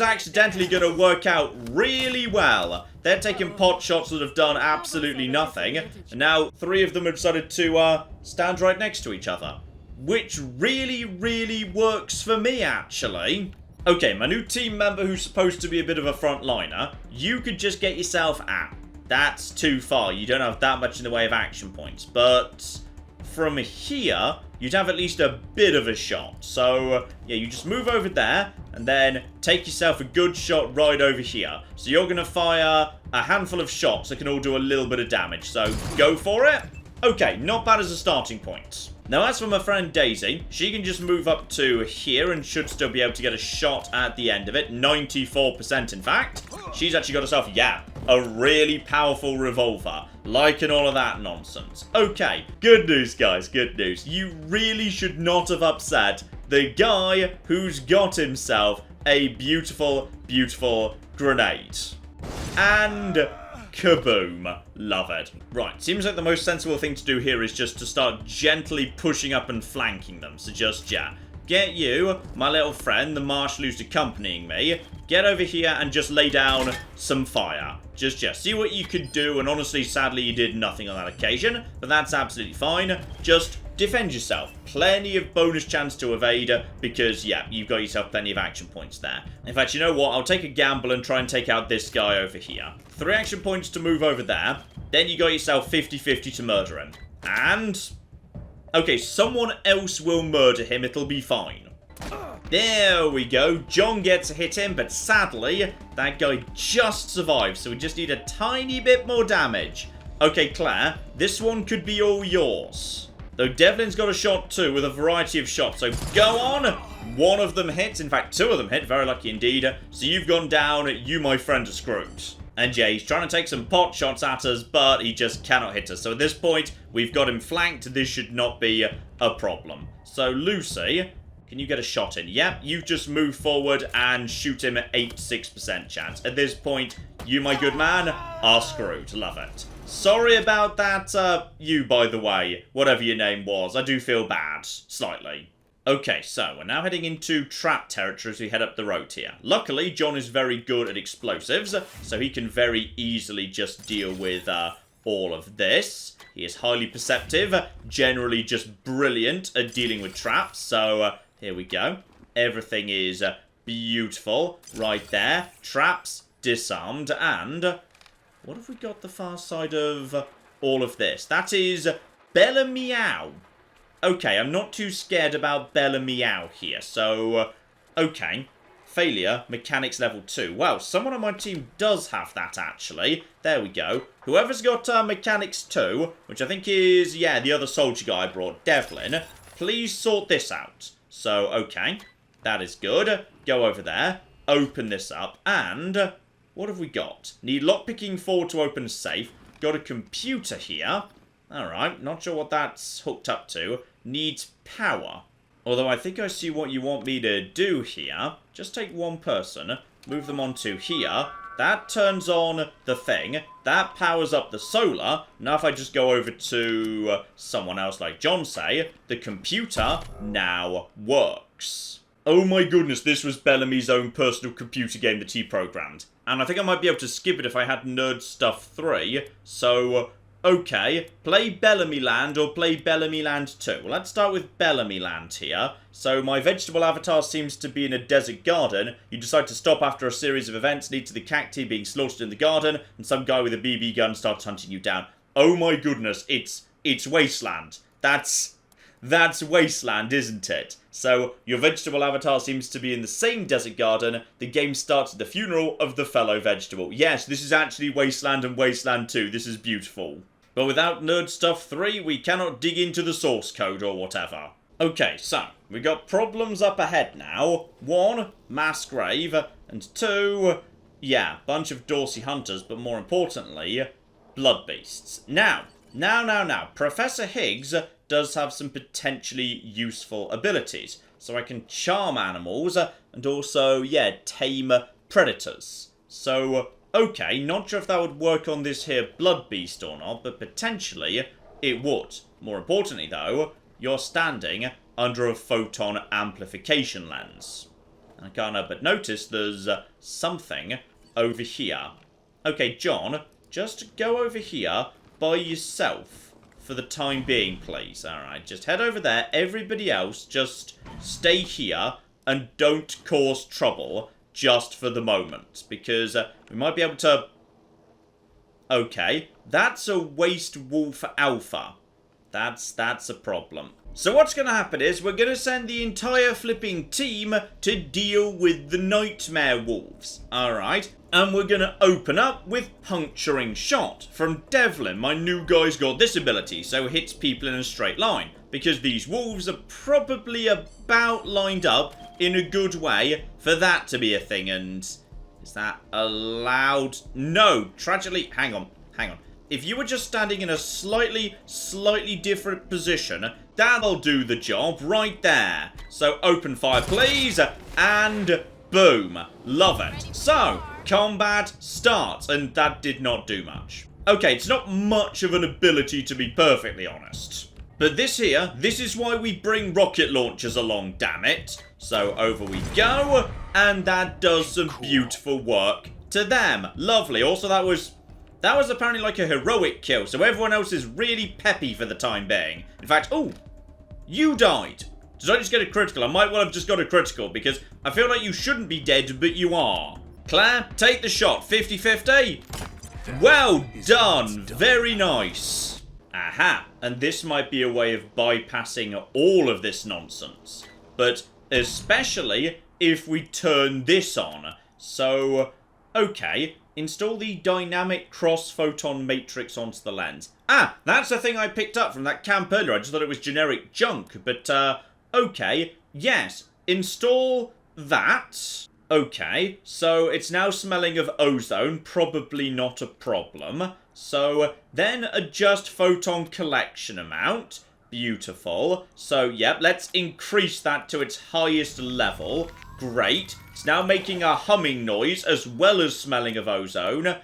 accidentally going to work out really well. They're taking pot shots that have done absolutely nothing. And now 3 of them have decided to stand right next to each other. Which really, really works for me, actually. Okay, my new team member who's supposed to be a bit of a frontliner, you could just get yourself out. That's too far. You don't have that much in the way of action points. But from here, you'd have at least a bit of a shot. So, yeah, you just move over there and then take yourself a good shot right over here. So you're going to fire a handful of shots that can all do a little bit of damage. So go for it. Okay, not bad as a starting point. Now, as for my friend Daisy, she can just move up to here and should still be able to get a shot at the end of it. 94% in fact. She's actually got herself, yeah, a really powerful revolver. Liking all of that nonsense. Okay, good news, guys, good news. You really should not have upset the guy who's got himself a beautiful, beautiful grenade. And... kaboom. Love it. Right, seems like the most sensible thing to do here is just to start gently pushing up and flanking them. So just, yeah, get you, my little friend, the marshal who's accompanying me, get over here and just lay down some fire. Just, yeah, see what you can do, and honestly, sadly, you did nothing on that occasion, but that's absolutely fine. Just defend yourself. Plenty of bonus chance to evade, because, yeah, you've got yourself plenty of action points there. In fact, you know what? I'll take a gamble and try and take out this guy over here. 3 action points to move over there. Then you got yourself 50-50 to murder him. And... okay, someone else will murder him. It'll be fine. There we go. John gets to hit him, but sadly, that guy just survived. So we just need a tiny bit more damage. Okay, Claire, this one could be all yours. Though Devlin's got a shot too, with a variety of shots. So go on. 1 of them hits. In fact, 2 of them hit. Very lucky indeed. So you've gone down. You, my friend, are screwed. And yeah, he's trying to take some pot shots at us, but he just cannot hit us. So at this point, we've got him flanked. This should not be a problem. So Lucy, can you get a shot in? Yep, you just move forward and shoot him at 86% chance. At this point, you, my good man, are screwed. Love it. Sorry about that, you, by the way, whatever your name was. I do feel bad, slightly. Okay, so we're now heading into trap territory as we head up the road here. Luckily, John is very good at explosives, so he can very easily just deal with all of this. He is highly perceptive, generally just brilliant at dealing with traps, so here we go. Everything is beautiful right there. Traps disarmed, and what have we got the far side of all of this? That is Bella Meow. Okay, I'm not too scared about Bella Meow here, so, okay. failure, mechanics level 2. Well, someone on my team does have that, actually. There we go. Whoever's got mechanics 2, which I think is, yeah, the other soldier guy I brought, Devlin, please sort this out. So, okay, that is good. Go over there, open this up, and what have we got? Need lockpicking 4 to open a safe. Got a computer here. Alright, not sure what that's hooked up to. Needs power. Although I think I see what you want me to do here. Just take one person, move them onto here. That turns on the thing. That powers up the solar. Now if I just go over to someone else like John, say, the computer now works. Oh my goodness, this was Bellamy's own personal computer game that he programmed. And I think I might be able to skip it if I had Nerd Stuff 3. So, okay, play Bellamy Land or play Bellamy Land 2. Well, let's start with Bellamy Land here. So my vegetable avatar seems to be in a desert garden. You decide to stop after a series of events lead to the cacti being slaughtered in the garden, and some guy with a BB gun starts hunting you down. Oh my goodness, it's Wasteland. That's Wasteland, isn't it? So, your vegetable avatar seems to be in the same desert garden. The game starts at the funeral of the fellow vegetable. Yes, this is actually Wasteland and Wasteland 2. This is beautiful. But without Nerd Stuff 3, we cannot dig into the source code or whatever. Okay, so, we got problems up ahead now. 1, mass grave, and 2, yeah, bunch of Dorsey hunters, but more importantly, blood beasts. Now, Professor Higgs does have some potentially useful abilities. So I can charm animals and also, yeah, tame predators. So, okay, not sure if that would work on this here blood beast or not, but potentially it would. More importantly though, you're standing under a photon amplification lens. I can't help but notice there's something over here. Okay, John, just go over here by yourself. For the time being, please. Alright, just head over there. Everybody else, just stay here and don't cause trouble just for the moment. Because we might be able to... Okay, that's a Waste Wolf Alpha. That's a problem. So what's going to happen is we're going to send the entire flipping team to deal with the Nightmare Wolves. Alright, and we're going to open up with Puncturing Shot from Devlin. My new guy's got this ability, so hits people in a straight line. Because these wolves are probably about lined up in a good way for that to be a thing. And is that allowed? No, tragically, hang on. If you were just standing in a slightly different position, that'll do the job right there. So open fire, please, and boom. Love it. So, combat starts, and that did not do much. Okay, it's not much of an ability to be perfectly honest. But this here, this is why we bring rocket launchers along, damn it. So over we go, and that does some beautiful work to them. Lovely. Also, that was apparently like a heroic kill, so everyone else is really peppy for the time being. In fact, oh, you died. Did I just get a critical? I might well have just got a critical, because I feel like you shouldn't be dead, but you are. Claire, take the shot. 50-50. Well done. Very nice. Aha. And this might be a way of bypassing all of this nonsense. But especially if we turn this on. So, okay. Install the dynamic cross-photon matrix onto the lens. Ah, that's the thing I picked up from that camp earlier. I just thought it was generic junk. But, okay. Yes, install that. Okay, so it's now smelling of ozone. Probably not a problem. So, then adjust photon collection amount. Beautiful. So, yep, let's increase that to its highest level. Great. It's now making a humming noise as well as smelling of ozone.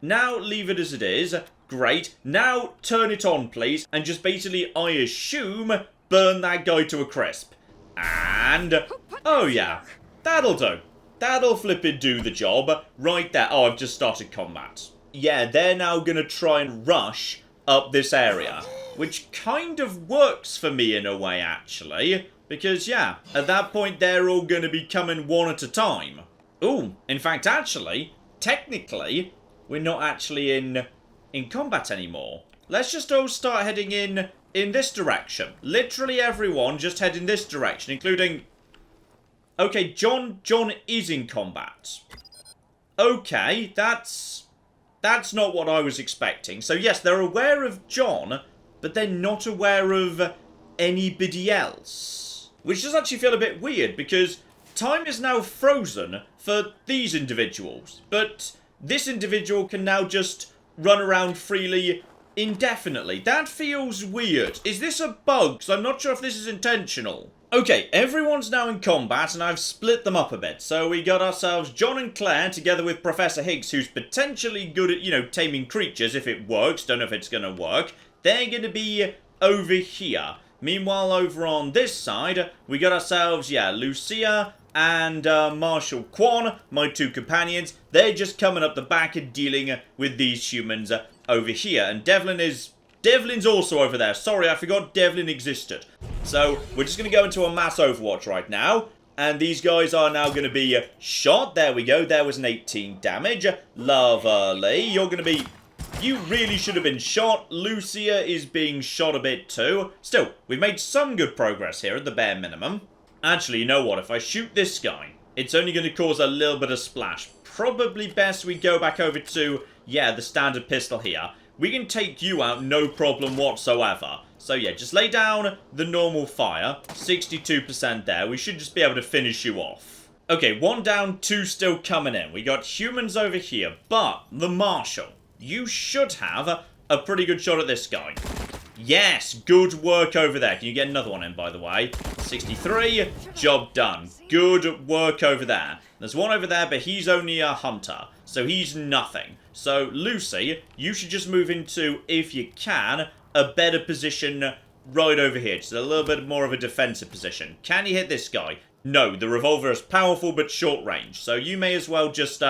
Now leave it as it is. Great. Now turn it on, please. And just basically, I assume, burn that guy to a crisp. And, oh yeah, that'll do. That'll flippin' do the job. Right there. Oh, I've just started combat. Yeah, they're now going to try and rush up this area. Which kind of works for me in a way, actually. Because, yeah, at that point, they're all going to be coming one at a time. Ooh, in fact, actually, technically, we're not actually in combat anymore. Let's just all start heading in this direction. Literally everyone just head in this direction, including... Okay, John is in combat. Okay, that's not what I was expecting. So yes, they're aware of John, but they're not aware of anybody else. Which does actually feel a bit weird, because time is now frozen for these individuals. But this individual can now just run around freely indefinitely. That feels weird. Is this a bug? Because I'm not sure if this is intentional. Okay, everyone's now in combat, and I've split them up a bit. So we got ourselves John and Claire together with Professor Higgs, who's potentially good at, you know, taming creatures if it works. Don't know if it's going to work. They're going to be over here. Meanwhile, over on this side, we got ourselves, yeah, Lucia and Marshall Quan, my two companions. They're just coming up the back and dealing with these humans over here. And Devlin's also over there. Sorry, I forgot Devlin existed. So, we're just going to go into a mass Overwatch right now. And these guys are now going to be shot. There we go. There was an 18 damage. Lovely. You're going to be... You really should have been shot. Lucia is being shot a bit too. Still, we've made some good progress here at the bare minimum. Actually, you know what? If I shoot this guy, it's only going to cause a little bit of splash. Probably best we go back over to, yeah, the standard pistol here. We can take you out, no problem whatsoever. So yeah, just lay down the normal fire. 62% there. We should just be able to finish you off. Okay, 1 down, 2 still coming in. We got humans over here, but the Marshal, you should have a pretty good shot at this guy. Yes, good work over there. Can you get another one in, by the way? 63, job done. Good work over there. There's one over there, but he's only a hunter, so he's nothing. So, Lucy, you should just move into, if you can, a better position right over here. Just a little bit more of a defensive position. Can you hit this guy? No, the revolver is powerful but short range, so you may as well just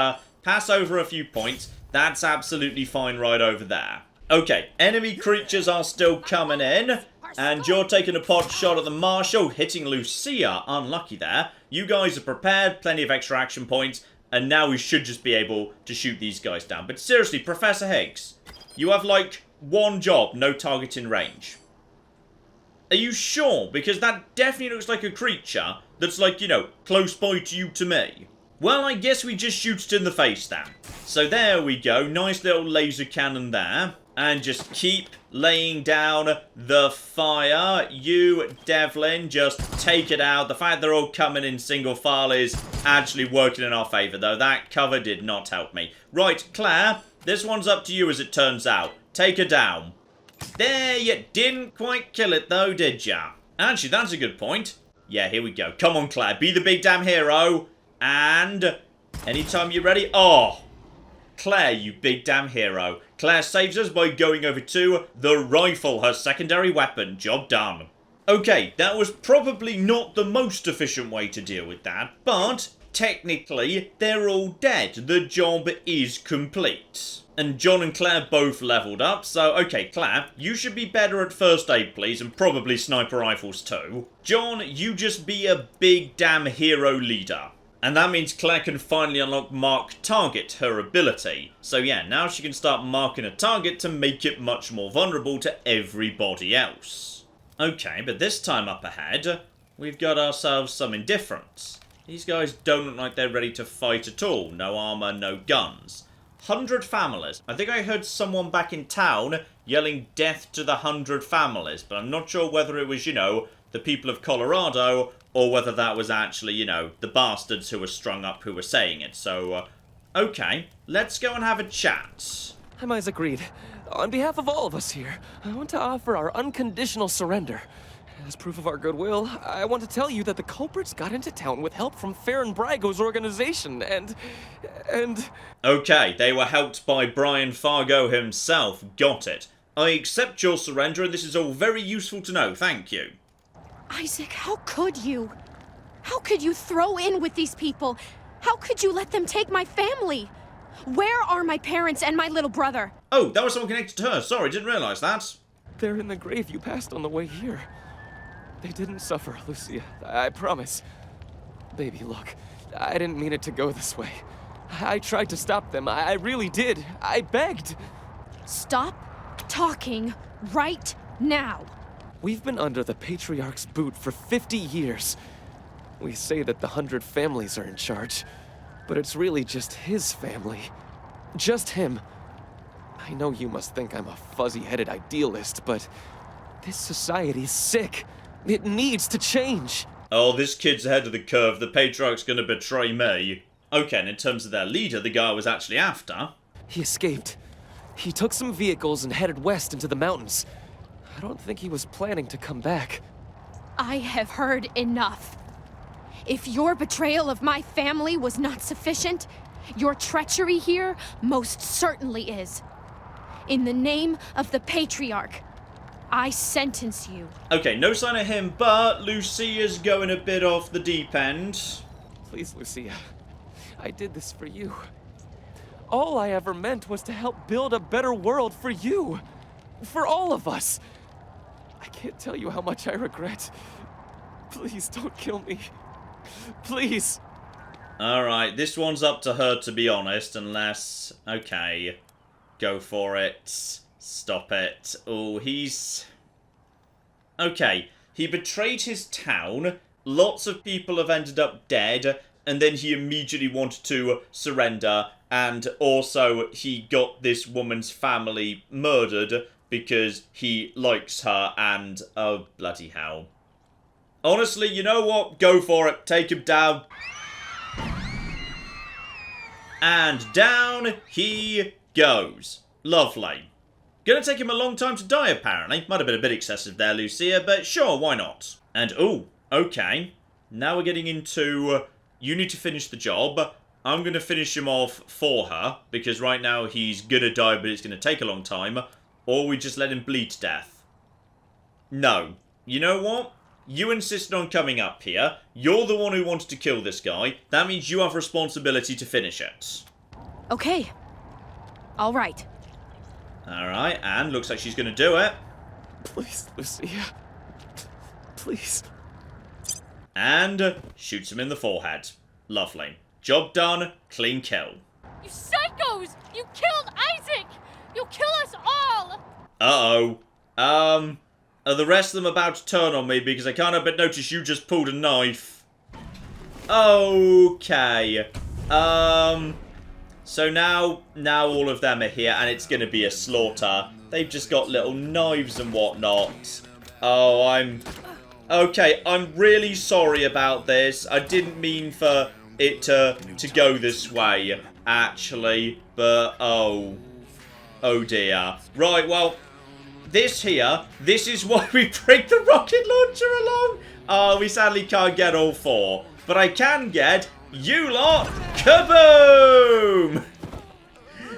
pass over a few points. That's absolutely fine right over there. Okay, enemy creatures are still coming in, and you're taking a pot shot at the Marshal, hitting Lucia. Unlucky there. You guys are prepared, plenty of extra action points, and now we should just be able to shoot these guys down. But seriously, Professor Higgs, you have like one job, no target in range. Are you sure? Because that definitely looks like a creature that's like, you know, close by to you to me. Well, I guess we just shoot it in the face then. So there we go, nice little laser cannon there. And just keep laying down the fire. You, Devlin, just take it out. The fact they're all coming in single file is actually working in our favour, though. That cover did not help me. Right, Claire, this one's up to you as it turns out. Take her down. There, you didn't quite kill it, though, did ya? Actually, that's a good point. Yeah, here we go. Come on, Claire, be the big damn hero. And anytime you're ready. Oh, Claire, you big damn hero. Claire saves us by going over to the rifle, her secondary weapon. Job done. Okay, that was probably not the most efficient way to deal with that, but technically they're all dead. The job is complete. And John and Claire both leveled up, so okay, Claire, you should be better at first aid, please, and probably sniper rifles too. John, you just be a big damn hero leader. And that means Claire can finally unlock Mark Target, her ability. So yeah, now she can start marking a target to make it much more vulnerable to everybody else. Okay, but this time up ahead, we've got ourselves some indifferents. These guys don't look like they're ready to fight at all. No armor, no guns. 100 families. I think I heard someone back in town yelling death to the 100 families, but I'm not sure whether it was, you know, the people of Colorado, or whether that was actually, you know, the bastards who were strung up who were saying it. So, okay, let's go and have a chat. I'm Isaac Reed. On behalf of all of us here, I want to offer our unconditional surrender. As proof of our goodwill, I want to tell you that the culprits got into town with help from Farron Brago's organization, and... Okay, they were helped by Brian Fargo himself. Got it. I accept your surrender, and this is all very useful to know. Thank you. Isaac, how could you? How could you throw in with these people? How could you let them take my family? Where are my parents and my little brother? Oh, that was someone connected to her. Sorry, didn't realize that. They're in the grave you passed on the way here. They didn't suffer, Lucia. I promise. Baby, look. I didn't mean it to go this way. I tried to stop them. I really did. I begged. Stop talking right now. We've been under the Patriarch's boot for 50 years. We say that the 100 families are in charge, but it's really just his family. Just him. I know you must think I'm a fuzzy-headed idealist, but this society's sick. It needs to change. Oh, this kid's ahead of the curve. The Patriarch's gonna betray me. Okay, and in terms of their leader, the guy I was actually after... He escaped. He took some vehicles and headed west into the mountains. I don't think he was planning to come back. I have heard enough. If your betrayal of my family was not sufficient, your treachery here most certainly is. In the name of the Patriarch, I sentence you. Okay, no sign of him, but Lucia's going a bit off the deep end. Please, Lucia. I did this for you. All I ever meant was to help build a better world for you. For all of us. I can't tell you how much I regret. Please don't kill me. Please. Alright, this one's up to her, to be honest, unless... Okay. Go for it. Stop it. Oh, he's... Okay, he betrayed his town, lots of people have ended up dead, and then he immediately wanted to surrender, and also he got this woman's family murdered because he likes her, and oh, bloody hell. Honestly, you know what? Go for it. Take him down. And down he goes. Lovely. Gonna take him a long time to die, apparently. Might have been a bit excessive there, Lucia, but sure, why not? And, oh, okay. Now we're getting into, you need to finish the job. I'm gonna finish him off for her, because right now he's gonna die, but it's gonna take a long time. Or we just let him bleed to death. No. You know what? You insisted on coming up here. You're the one who wanted to kill this guy. That means you have responsibility to finish it. Okay. All right. Alright, and looks like she's going to do it. Please, Lucia. Please. And shoots him in the forehead. Lovely. Job done. Clean kill. You psychos! You killed Isaac! You'll kill us all! Uh-oh. Are the rest of them about to turn on me because I can't help but notice you just pulled a knife? Okay. So now all of them are here and it's going to be a slaughter. They've just got little knives and whatnot. Oh, okay, I'm really sorry about this. I didn't mean for it to go this way, actually. But, oh dear. Right, well... This is why we bring the rocket launcher along. We sadly can't get all four. But I can get you lot. Kaboom!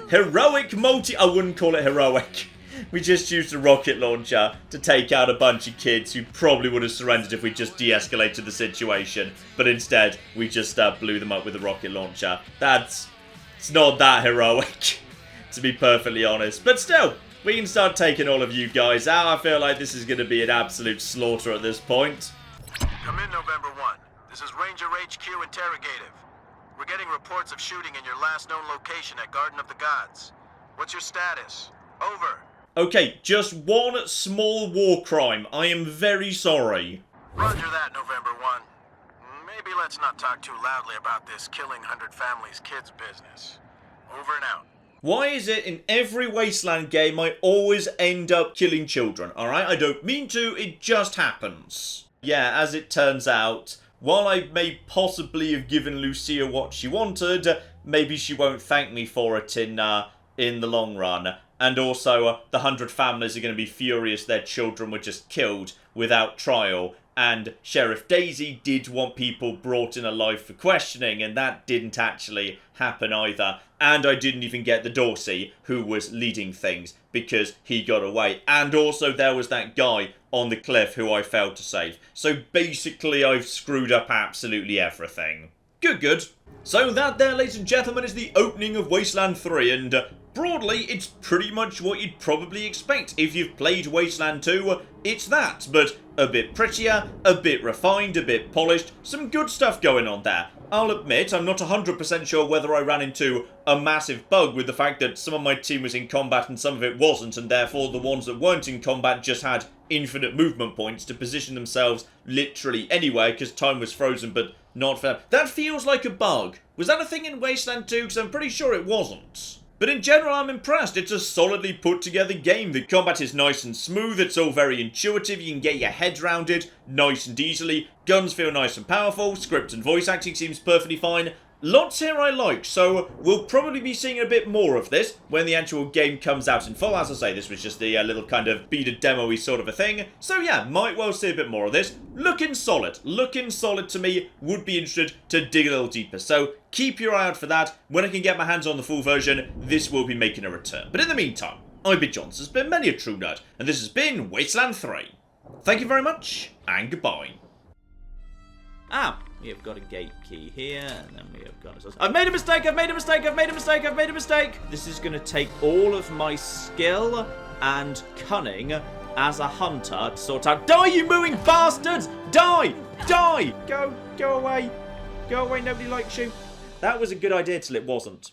Heroic I wouldn't call it heroic. We just used the rocket launcher to take out a bunch of kids who probably would have surrendered if we just de-escalated the situation. But instead, we just blew them up with a rocket launcher. It's not that heroic, to be perfectly honest. But still... We can start taking all of you guys out. I feel like this is going to be an absolute slaughter at this point. Come in, November 1. This is Ranger HQ Interrogative. We're getting reports of shooting in your last known location at Garden of the Gods. What's your status? Over. Okay, just one small war crime. I am very sorry. Roger that, November 1. Maybe let's not talk too loudly about this killing 100 families kids business. Over and out. Why is it in every Wasteland game I always end up killing children, alright? I don't mean to, it just happens. Yeah, as it turns out, while I may possibly have given Lucia what she wanted, maybe she won't thank me for it in the long run. And also, the 100 families are going to be furious their children were just killed without trial. And Sheriff Daisy did want people brought in alive for questioning, and that didn't actually happen either. And I didn't even get the Dorsey, who was leading things, because he got away. And also there was that guy on the cliff who I failed to save. So basically I've screwed up absolutely everything. Good. So that there, ladies and gentlemen, is the opening of Wasteland 3, and broadly, it's pretty much what you'd probably expect. If you've played Wasteland 2, it's that, but a bit prettier, a bit refined, a bit polished, some good stuff going on there. I'll admit, I'm not 100% sure whether I ran into a massive bug with the fact that some of my team was in combat and some of it wasn't, and therefore the ones that weren't in combat just had infinite movement points to position themselves literally anywhere because time was frozen, but not fair. That feels like a bug. Was that a thing in Wasteland 2? Because I'm pretty sure it wasn't. But in general, I'm impressed. It's a solidly put together game. The combat is nice and smooth. It's all very intuitive. You can get your head round it nice and easily. Guns feel nice and powerful. Script and voice acting seems perfectly fine. Lots here I like, so we'll probably be seeing a bit more of this when the actual game comes out in full. As I say, this was just a little kind of beta demo-y sort of a thing. So yeah, might well see a bit more of this. Looking solid to me. Would be interested to dig a little deeper. So keep your eye out for that. When I can get my hands on the full version, this will be making a return. But in the meantime, I've been John, this has been many a true nerd, and this has been Wasteland 3. Thank you very much, and goodbye. We have got a gate key here, and then we have got... I've made a mistake! This is going to take all of my skill and cunning as a hunter to sort out... Die, you mooing bastards! Die! Die! Go away. Go away, nobody likes you. That was a good idea till it wasn't.